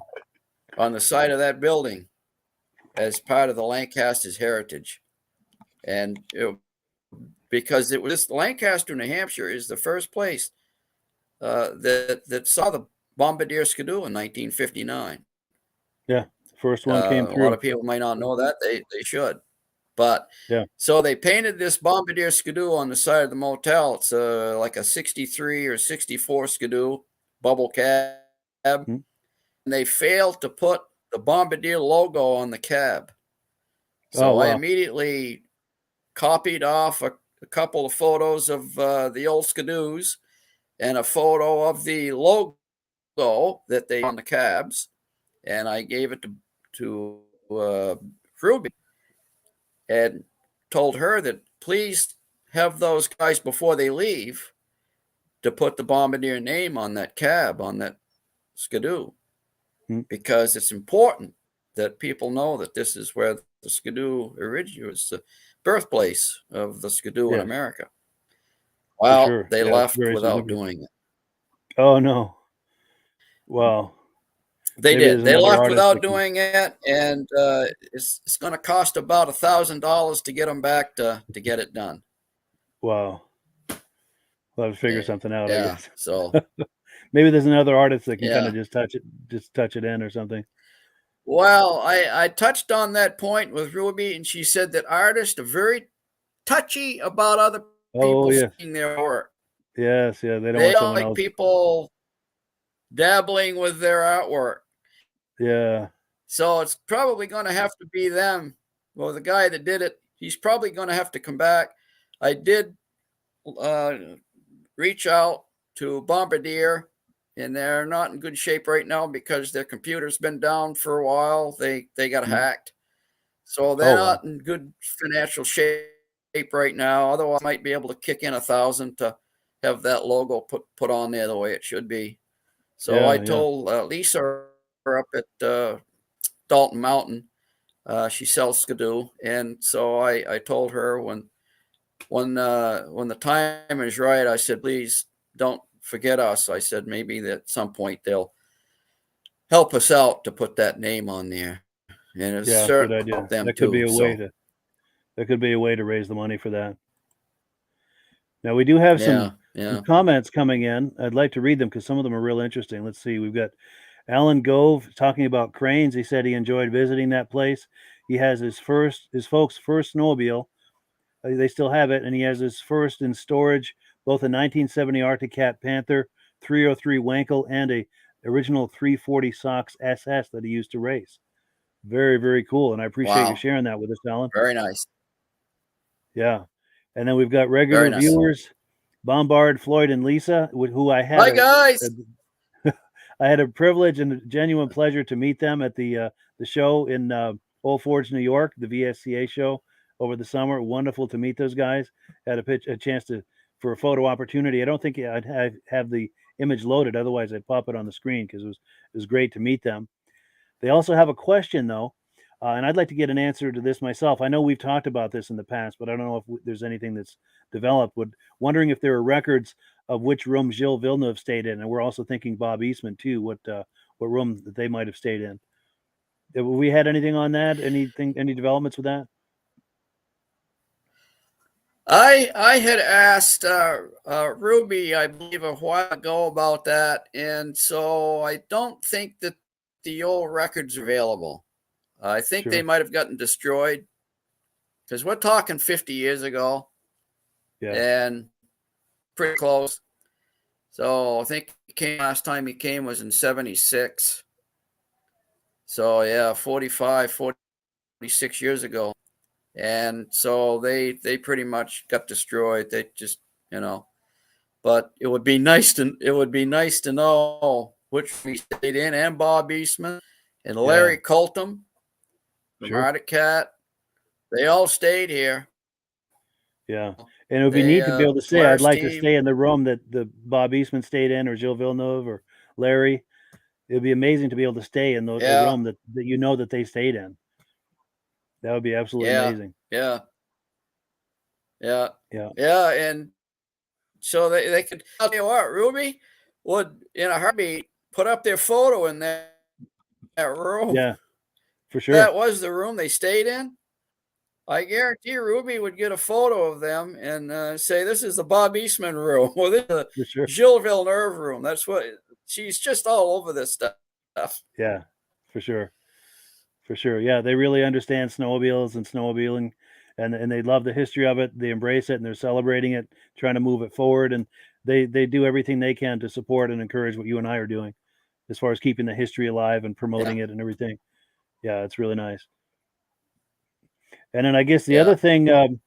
on the side of that building as part of the Lancaster's heritage. And because it was Lancaster, New Hampshire, is the first place that saw the Bombardier Skidoo in 1959. Yeah, first one came A lot through. of people might not know that. They should. But Yeah. so they painted this Bombardier Skidoo on the side of the motel. It's like a 63 or 64 Skidoo bubble cab. And Mm. they failed to put the Bombardier logo on the cab. Oh So I wow. immediately copied off a couple of photos of the old Skidoos and a photo of the logo that they on the cabs. And I gave it to Ruby and told her that please have those guys before they leave to put the Bombardier name on that cab, on that Skidoo, Mm. because it's important that people know that this is where the Skidoo originated. It's the birthplace of the Skidoo in Yes, America. for Well, sure. they Yeah, it's left very without significant. doing it. Oh no. Wow. They Maybe did. there's They another left artist without that can. doing it, and it's going to cost about $1,000 to get them back to get it done. Wow. We'll have to figure something out, I Yeah. guess. So, Maybe there's another artist that can kind yeah. of just touch it in or something. Well, I touched on that point with Ruby, and she said that artists are very touchy about other Oh people yes, seeing their work. yes, yeah. They don't They want don't someone like else. people dabbling with their artwork. Yeah. So it's probably going to have to be them. Well, the guy that did it, he's probably going to have to come back. I did uh, reach out to Bombardier, and they're not in good shape right now because their computer's been down for a while. They got Mm. hacked. So they're Oh wow. not in good financial shape right now. Otherwise, I might be able to kick in 1,000 to have that logo put on there the way it should be. So I Yeah, yeah. told Lisa up at Dalton Mountain. She sells Skidoo, and so I told her when the time is right, I said, please don't forget us. I said maybe that at some point they'll help us out to put that name on there, and it's Yeah, good certainly help idea. them That could be too. a way So to that could be a way to raise the money for that. Now we do have yeah, some yeah. comments coming in. I'd like to read them because some of them are real interesting. Let's see. We've got Alan Gove talking about Cranes. He said he enjoyed visiting that place. He has his folks' first snowmobile. They still have it, and he has his first in storage, both a 1970 Arctic Cat Panther, 303 Wankel, and a original 340 Sox SS that he used to race. Very, very cool, and I appreciate you Wow, sharing that with us, Alan. very nice. Yeah. And then we've got Very regular nice. viewers, Bombard, Floyd, and Lisa, who Hi, guys. I had a privilege and a genuine pleasure to meet them at the show in Old Forge, New York, the VSCA show over the summer. Wonderful to meet those guys. Had a chance to for a photo opportunity. I don't think I'd have the image loaded, otherwise I'd pop it on the screen because it was great to meet them. They also have a question though, and I'd like to get an answer to this myself. I know we've talked about this in the past, but I don't know if there's anything that's developed. Wondering if there are records of which room Gilles Villeneuve stayed in, and we're also thinking Bob Eastman too. What room that they might have stayed in? Have we had anything on that? Any developments with that? I had asked Ruby, I believe, a while ago about that, and so I don't think that the old records are available. I think they Sure. might have gotten destroyed because we're talking 50 years ago, Yeah. and pretty close. So I think last time he came was in 76. So yeah, 46 years ago. And so they pretty much got destroyed. They just, but it would be nice to know which we stayed in, and Bob Eastman and Larry Yeah. Coltham from Sure. Arctic Cat. They all stayed here. Yeah. And it would be They neat to be able to say, I'd Blair's like to team. stay in the room that the Bob Eastman stayed in, or Gilles Villeneuve, or Larry. It would be amazing to be able to stay in the Yeah, room that you know that they stayed in. That would be absolutely yeah, amazing. yeah, yeah, Yeah. yeah. And so they could, I'll tell you what, Ruby would in a heartbeat put up their photo in that room. Yeah, for sure. That was the room they stayed in. I guarantee Ruby would get a photo of them and say, "This is the Bob Eastman room," or "This is the For sure. Gilles Villeneuve room." That's what she's just all over this stuff. Yeah, for sure. For sure. Yeah, they really understand snowmobiles and snowmobiling, and they love the history of it. They embrace it and they're celebrating it, trying to move it forward, and they do everything they can to support and encourage what you and I are doing as far as keeping the history alive and Yeah, promoting it and everything. Yeah, it's really nice. And then I guess the yeah. other thing,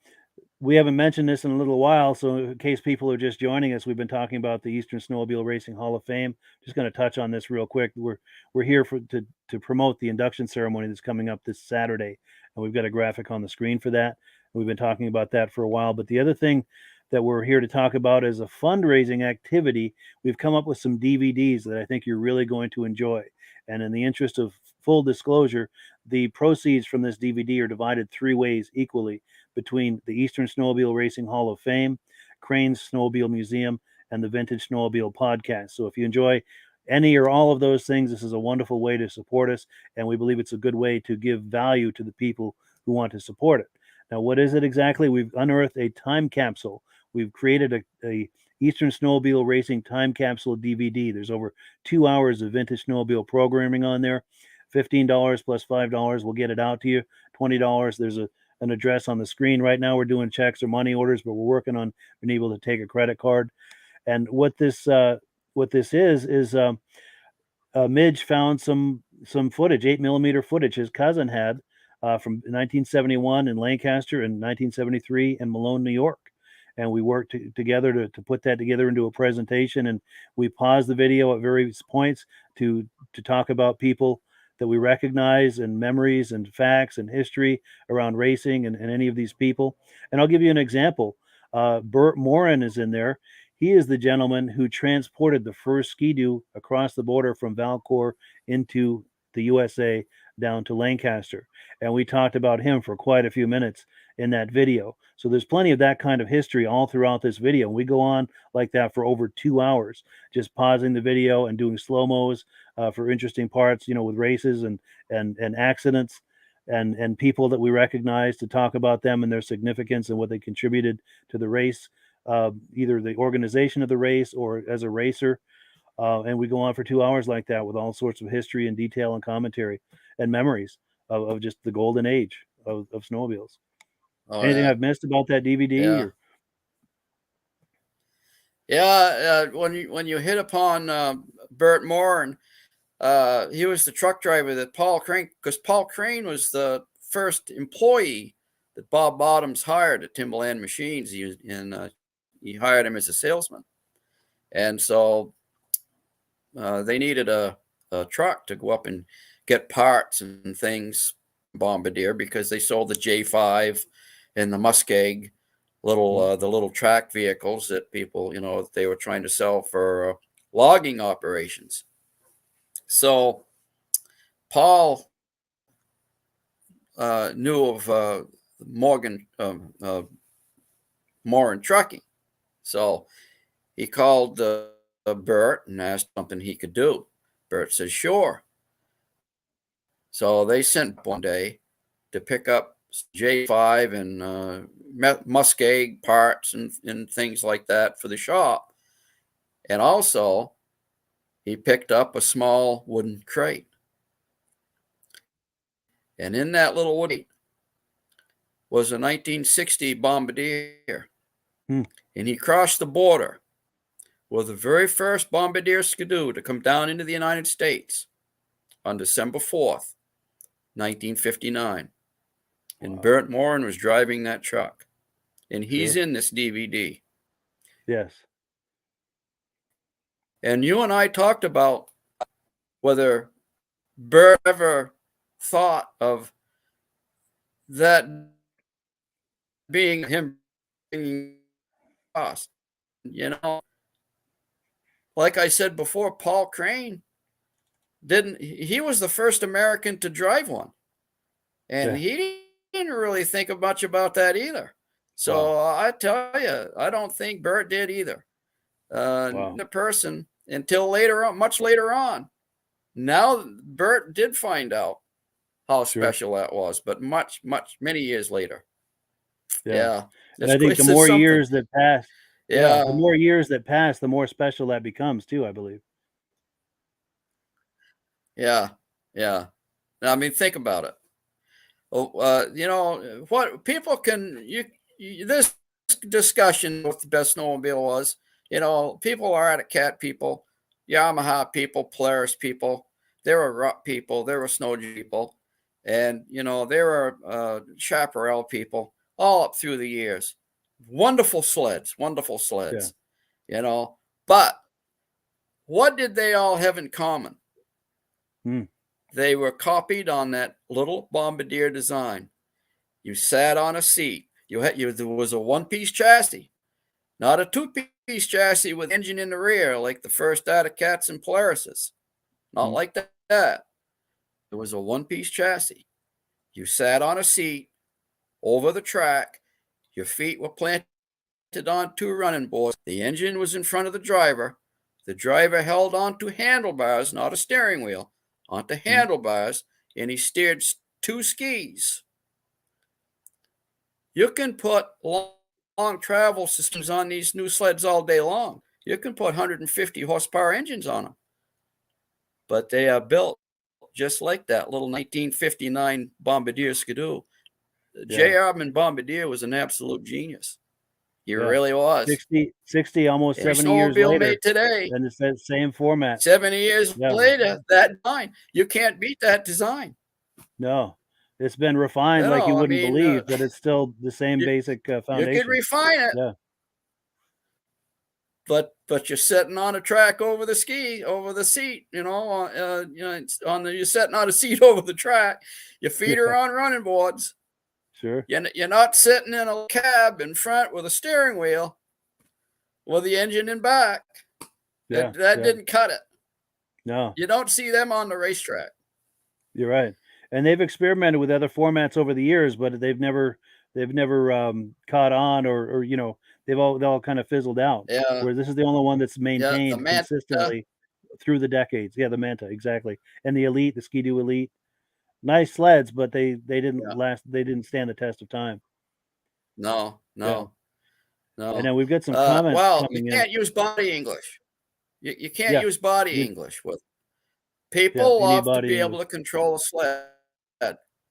we haven't mentioned this in a little while, so in case people are just joining us, we've been talking about the Eastern Snowmobile Racing Hall of Fame. Just going to touch on this real quick. We're here to promote the induction ceremony that's coming up this Saturday, and we've got a graphic on the screen for that. We've been talking about that for a while, but the other thing that we're here to talk about is a fundraising activity. We've come up with some DVDs that I think you're really going to enjoy. And in the interest of full disclosure, the proceeds from this DVD are divided three ways equally between the Eastern Snowmobile Racing Hall of Fame, Cranes Snowmobile Museum, and the Vintage Snowmobile Podcast. So if you enjoy any or all of those things, this is a wonderful way to support us, and we believe it's a good way to give value to the people who want to support it. Now, what is it exactly? We've unearthed a time capsule. We've created a Eastern Snowmobile Racing time capsule DVD. There's over 2 hours of vintage snowmobile programming on there. $15 plus $5 will get it out to you. $20. There's an address on the screen right now. We're doing checks or money orders, but we're working on being able to take a credit card. And what this is Midge found some footage, 8mm footage his cousin had from 1971 in Lancaster and 1973 in Malone, New York. And we worked together to put that together into a presentation. And we paused the video at various points to talk about people that we recognize and memories and facts and history around racing and any of these people. And I'll give you an example. Burt Morin is in there. He is the gentleman who transported the first Ski-Doo across the border from Valcourt into the USA down to Lancaster. And we talked about him for quite a few minutes in that video. So there's plenty of that kind of history all throughout this video. We go on like that for over 2 hours, just pausing the video and doing slow-mos for interesting parts, with races and accidents and people that we recognize to talk about them and their significance and what they contributed to the race, either the organization of the race or as a racer. And we go on for 2 hours like that with all sorts of history and detail and commentary and memories of just the golden age of snowmobiles. Oh Anything yeah, I've missed about that DVD? yeah, Or yeah. When you hit upon Burt Moore, he was the truck driver that Paul Crane, because Paul Crane was the first employee that Bob Bottoms hired at Timberland Machines. He hired him as a salesman. And so they needed a truck to go up and get parts and things from Bombardier, because they sold the J5 and the Muskeg, the little track vehicles that people, they were trying to sell for logging operations. So Paul knew of Morgan Moore Trucking. So he called Bert and asked something he could do. Bert says, sure. So they sent one day to pick up J5 and Muskeg parts and things like that for the shop. And also, he picked up a small wooden crate. And in that little wooden crate was a 1960 Bombardier. And he crossed the border with the very first Bombardier Skidoo to come down into the United States on December 4th, 1959. And Bert Morin was driving that truck. And he's in this DVD. Yes. And you and I talked about whether Bert ever thought of that being him being us. Like I said before, Paul Crane he was the first American to drive one. And he didn't really think much about that either. So I tell you, I don't think Bert did either. The person until later on, much later on. Now Bert did find out how special that was, but many years later. Yeah. And I think the more years that pass, the more years that pass, the more special that becomes too, I believe. Yeah. Yeah. I mean, think about it. What people can, this discussion, what the best snowmobile was, people are out of cat people, Yamaha people, Polaris people, there were Rupp people, there were snow people, and, there were Chaparral people all up through the years. Wonderful sleds, but what did they all have in common? They were copied on that little Bombardier design. You sat on a seat. There was a one-piece chassis, not a two-piece chassis with engine in the rear like the first Atticats and Polarises. Not like that. It was a one-piece chassis. You sat on a seat over the track. Your feet were planted on two running boards. The engine was in front of the driver. The driver held onto handlebars, not a steering wheel, onto handlebars, and he steered two skis. You can put long travel systems on these new sleds all day long. You can put 150 horsepower engines on them. But they are built just like that little 1959 Bombardier Skidoo. J. Armand Bombardier was an absolute genius. He really was. 60 almost 70 years later. Made today. And it's that same format. 70 years later, that design. You can't beat that design. No. It's been refined like you wouldn't believe, but it's still the same basic foundation. You could refine it. Yeah. But you're sitting on a track over the seat, you're sitting on a seat over the track. Your feet are on running boards. Sure. You're not sitting in a cab in front with a steering wheel with the engine in back. That didn't cut it. No. You don't see them on the racetrack. You're right. And they've experimented with other formats over the years, but they've never caught on or they've all kind of fizzled out. Yeah. Where this is the only one that's maintained consistently through the decades. Yeah, the Manta, exactly. And the Elite, the Ski-Doo Elite. Nice sleds, but they didn't last. They didn't stand the test of time. No. And then we've got some comments coming in. You can't use body English. You can't use body English with people. Love to be able to control a sled.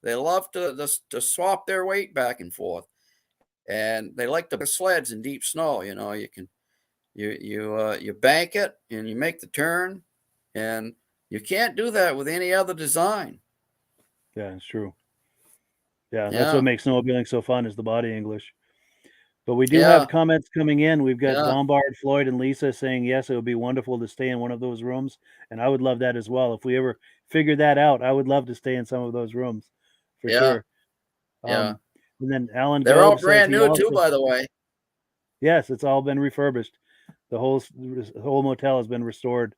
They love to swap their weight back and forth, and they like the sleds in deep snow. You can you bank it and you make the turn, and you can't do that with any other design. Yeah, it's true. Yeah, that's Yeah. what makes snowmobiling so fun is the body English. But we do have Yeah. comments coming in. We've got Yeah. Lombard, Floyd, and Lisa saying, yes, it would be wonderful to stay in one of those rooms. And I would love that as well. If we ever figure that out, I would love to stay in some of those rooms for Yeah. sure. Yeah. And then Alan They're all Gove says brand he new too, also, by the way. yes, it's all been refurbished. The whole motel has been restored.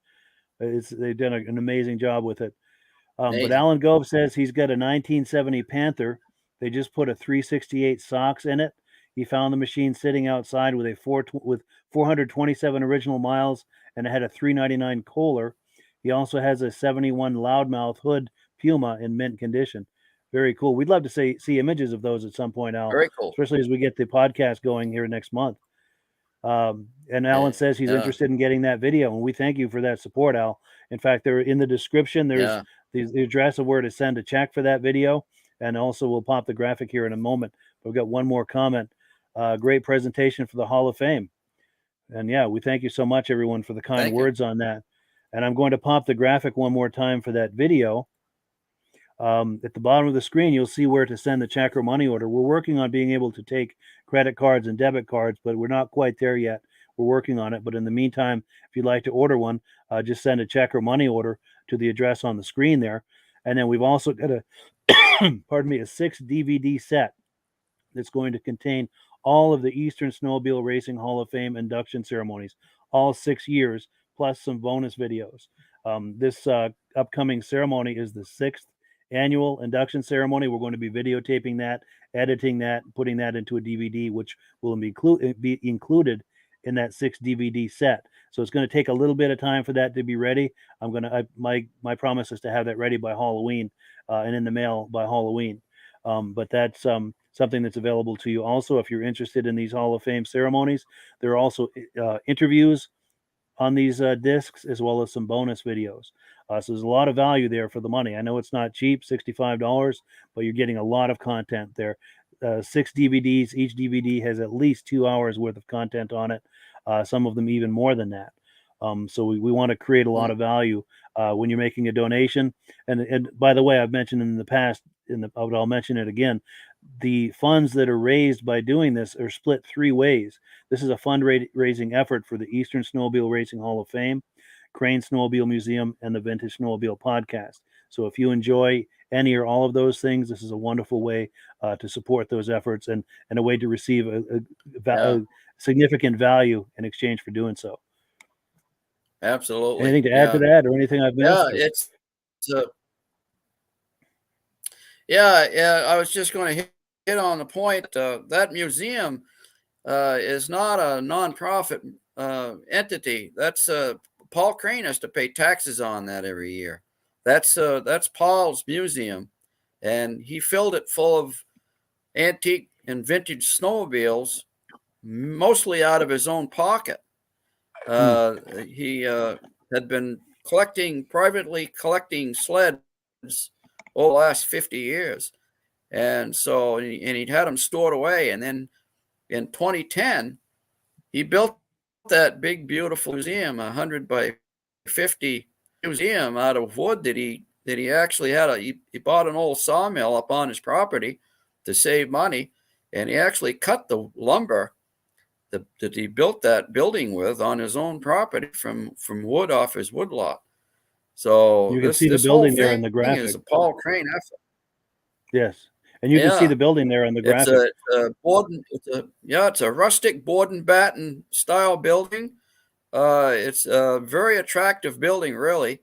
They've done an amazing job with it. But Amazing. Alan Gove says he's got a 1970 Panther. They just put a 368 Sox in it. He found the machine sitting outside with 427 original miles, and it had a 399 Kohler. He also has a 71 Loudmouth Hood Puma in mint condition. Very cool. We'd love to see images of those at some point, Al, Very cool. especially as we get the podcast going here next month. And Alan says he's Yeah. interested in getting that video, and we thank you for that support, Al. In fact, they're in the description. There's Yeah. the address of where to send a check for that video, and also we'll pop the graphic here in a moment. We've got one more comment. Great presentation for the Hall of Fame, and yeah, we thank you so much, everyone, for the kind Thank you. words on that. And I'm going to pop the graphic one more time for that video. At the bottom of the screen, you'll see where to send the check or money order. We're working on being able to take credit cards and debit cards, but we're not quite there yet. We're working on it. But in the meantime, if you'd like to order one, just send a check or money order to the address on the screen there. And then we've also got a, pardon me, a 6 DVD set that's going to contain all of the Eastern Snowmobile Racing Hall of Fame induction ceremonies, all 6 years, plus some bonus videos. This upcoming ceremony is the 6th annual induction ceremony. We're going to be videotaping that, editing that, putting that into a DVD, which will be included in that 6 DVD set. So it's going to take a little bit of time for that to be ready. My promise is to have that ready by Halloween and in the mail by Halloween. But that's something that's available to you also if you're interested in these Hall of Fame ceremonies. There are also interviews on these discs, as well as some bonus videos. So there's a lot of value there for the money. I know it's not cheap, $65, but you're getting a lot of content there. 6 DVDs. Each DVD has at least 2 hours worth of content on it. Some of them even more than that. So we want to create a lot of value when you're making a donation. And by the way, I've mentioned in the past, but I'll mention it again. The funds that are raised by doing this are split 3 ways. This is a fundraising effort for the Eastern Snowmobile Racing Hall of Fame, Cranes Snowmobile Museum, and the Vintage Snowmobile Podcast. So if you enjoy any or all of those things, this is a wonderful way to support those efforts and a way to receive a significant value in exchange for doing so. Absolutely. Anything to add to that, or anything I've missed? It's yeah. I was just going to hit on the point. That museum is not a nonprofit entity. That's Paul Crane has to pay taxes on that every year. That's Paul's museum, and he filled it full of antique and vintage snowmobiles, mostly out of his own pocket. He had been privately collecting sleds over the last 50 years. And so, and he'd had them stored away. And then in 2010, he built that big, beautiful museum, 100 by 50 museum out of wood that he actually had. He bought an old sawmill up on his property to save money. And he actually cut the lumber that he built that building with on his own property from wood off his woodlot. So you can this see the whole building there in thing the graphic. is a Paul Crane effort. Yes, and you can see the building there on the graphic. It's a rustic board and batten style building. It's a very attractive building, really,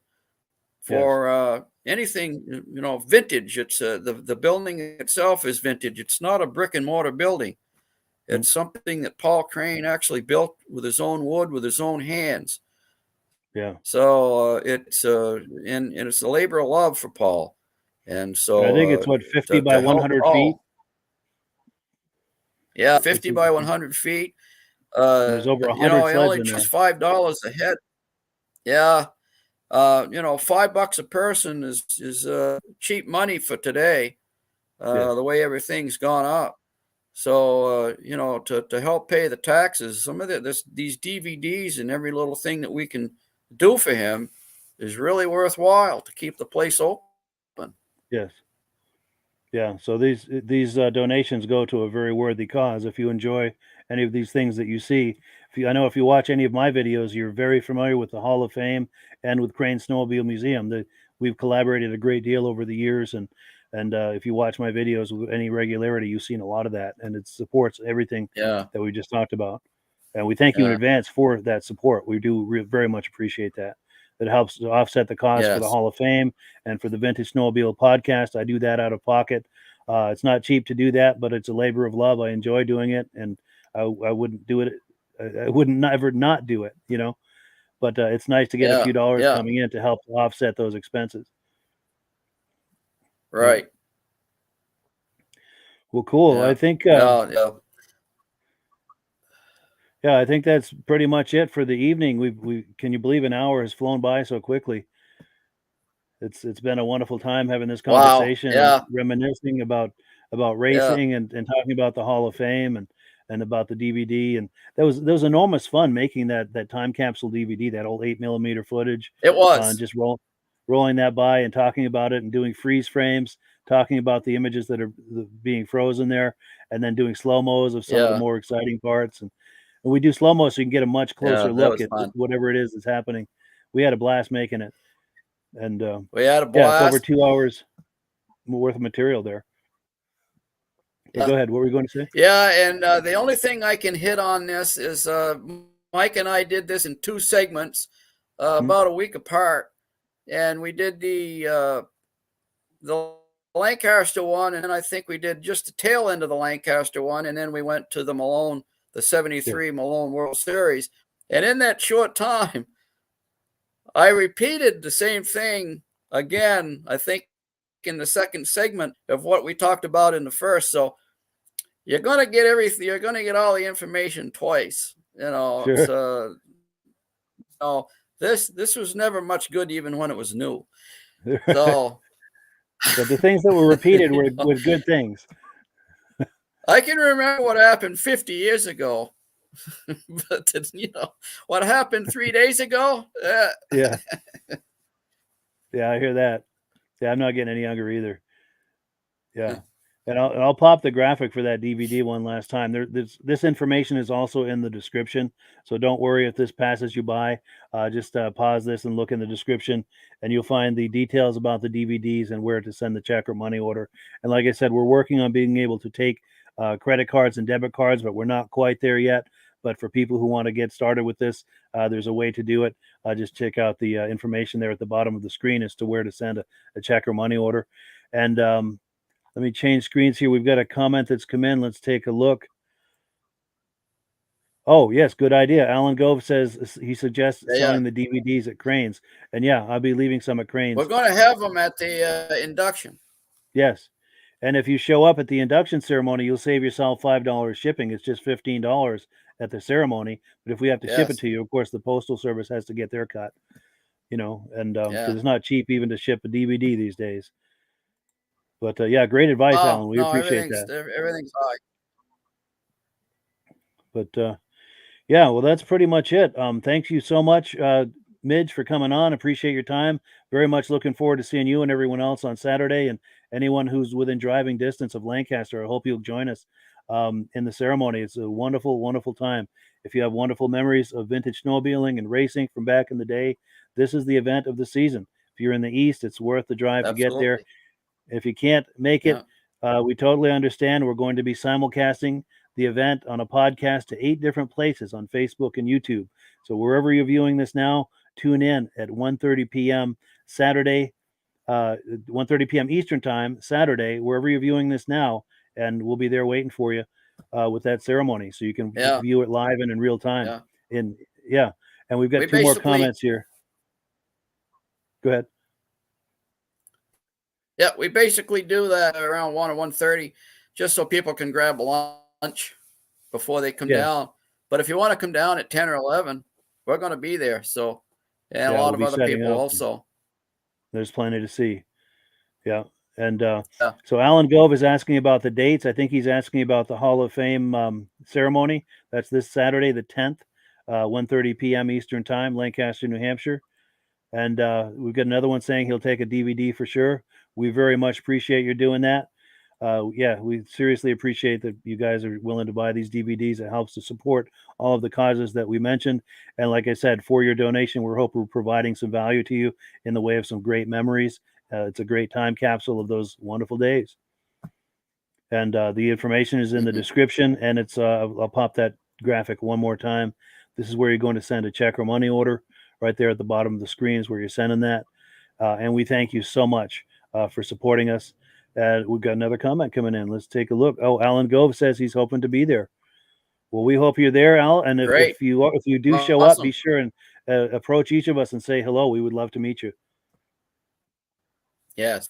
for anything vintage. It's the building itself is vintage. It's not a brick and mortar building. It's something that Paul Crane actually built with his own wood, with his own hands. Yeah. So it's and it's a labor of love for Paul. And so I think it's 50 by 100 feet. Yeah, 50 by 100 feet. There's over 100 sleds only in there. just $5 a head. Yeah. $5 a person is cheap money for today. The way everything's gone up. So, to help pay the taxes, some of these DVDs and every little thing that we can do for him is really worthwhile to keep the place open. Yes. Yeah, so these donations go to a very worthy cause. If you enjoy any of these things that you see, I know if you watch any of my videos, you're very familiar with the Hall of Fame and with Cranes Snowmobile Museum. We've collaborated a great deal over the years, and if you watch my videos with any regularity, you've seen a lot of that, and it supports everything Yeah. that we just talked about. And we thank you in Yeah. advance for that support. We do very much appreciate that. That helps to offset the cost for the Yes. Hall of Fame and for the Vintage Snowmobile podcast. I do that out of pocket. It's not cheap to do that, but it's a labor of love. I enjoy doing it, and I wouldn't do it. I wouldn't ever not do it, you know. But it's nice to get a Yeah. few dollars Yeah. coming in to help offset those expenses. Yeah. Right. Well, cool. I Yeah. think, Yeah. Yeah. yeah, I think that's pretty much it for the evening. We can you believe an hour has flown by so quickly? It's been a wonderful time having this Wow. conversation and Yeah. reminiscing about Yeah. racing and talking about the Hall of Fame and about the DVD. And that was enormous fun making that time capsule DVD, that old 8 millimeter footage, It and was. just rolling that by and talking about it and doing freeze frames, talking about the images that are being frozen there, and then doing slow mos of some of the Yeah. more exciting parts. And we do slow mo so you can get a much Yeah. closer That look was at fun. whatever it is that's happening. We had a blast making it, and We had a yeah, it's over blast. 2 hours worth of material there. But Yeah. go ahead. What were you going to say? Yeah. And the only thing I can hit on this is Mike and I did this in two segments, Hmm? about a week apart, and we did the Lancaster one, and then I think we did just the tail end of the Lancaster one, and then we went to the Malone, the Yeah, '73 Malone World Series. And in that short time, I repeated the same thing again, I think in the second segment of what we talked about in the first. So you're gonna get everything, you're gonna get all the information twice. sure. So this was never much good even when it was new. So But the things that were repeated you know, were good things. I can remember what happened 50 years ago, but what happened 3 days ago. Yeah, yeah, I hear that. Yeah, I'm not getting any younger either. Yeah, and I'll pop the graphic for that DVD one last time. This information is also in the description, so don't worry if this passes you by. Just pause this and look in the description, and you'll find the details about the DVDs and where to send the check or money order. And like I said, we're working on being able to take credit cards and debit cards, but we're not quite there yet. But for people who want to get started with this, there's a way to do it. Just check out the information there at the bottom of the screen as to where to send a check or money order. And let me change screens here. We've got a comment that's come in. Let's take a look. Oh, yes, good idea. Alan Gove says he suggests Yeah, yeah. selling the DVDs at Cranes. And yeah, I'll be leaving some at We're Cranes. going to have them at the induction. Yes. And if you show up at the induction ceremony, you'll save yourself $5 shipping. It's just $15 at the ceremony. But if we have to ship it Yes. to you, of course, the postal service has to get their cut, and because Yeah. it's not cheap even to ship a DVD these days. But yeah, great advice, Oh Alan. We no, appreciate that. everything's high. But yeah, well, that's pretty much it. Thanks you so much, Midge, for coming on. Appreciate your time. Very much looking forward to seeing you and everyone else on Saturday, and anyone who's within driving distance of Lancaster. I hope you'll join us in the ceremony. It's a wonderful, wonderful time. If you have wonderful memories of vintage snowmobiling and racing from back in the day, this is the event of the season. If you're in the East, it's worth the drive to get there. Absolutely. If you can't make it, Yeah. we totally understand. We're going to be simulcasting the event on a podcast to 8 different places on Facebook and YouTube. So wherever you're viewing this now, tune in at 1:30 p.m. Saturday, 1:30 p.m. Eastern Time, Saturday, wherever you're viewing this now, and we'll be there waiting for you with that ceremony, so you can Yeah. view it live and in real time. Yeah. In Yeah, and we've We got two more basically, comments here. Go ahead. yeah, we basically do that around 1 or 1:30, just so people can grab a lunch before they come Yeah, down. But if you want to come down at 10 or 11, we're going to be there. So, and a yeah, we'll lot of be other setting people up. also. There's plenty to see. Yeah. And Yeah. so Alan Gove is asking about the dates. I think he's asking about the Hall of Fame ceremony. That's this Saturday, the 10th, 1:30 p.m. Eastern Time, Lancaster, New Hampshire. And we've got another one saying he'll take a DVD for sure. We very much appreciate you doing that. yeah, we seriously appreciate that you guys are willing to buy these DVDs. It helps to support all of the causes that we mentioned. And like I said, for your donation, we hope we're providing some value to you in the way of some great memories. It's a great time capsule of those wonderful days. And the information is in the description, and it's I'll pop that graphic one more time. This is where you're going to send a check or money order. Right there at the bottom of the screen is where you're sending that. And we thank you so much for supporting us. We've got another comment coming in. Let's take a look. Oh, Alan Gove says he's hoping to be there. Well, we hope you're there, Al. And Great. if you do show up, be sure and approach each of us and say hello. We would love to meet you. Yes.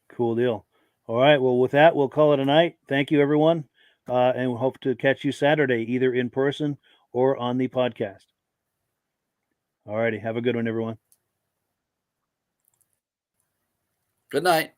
Cool deal. All right. Well, with that, we'll call it a night. Thank you, everyone. And we hope to catch you Saturday, either in person or on the podcast. All righty. Have a good one, everyone. Good night.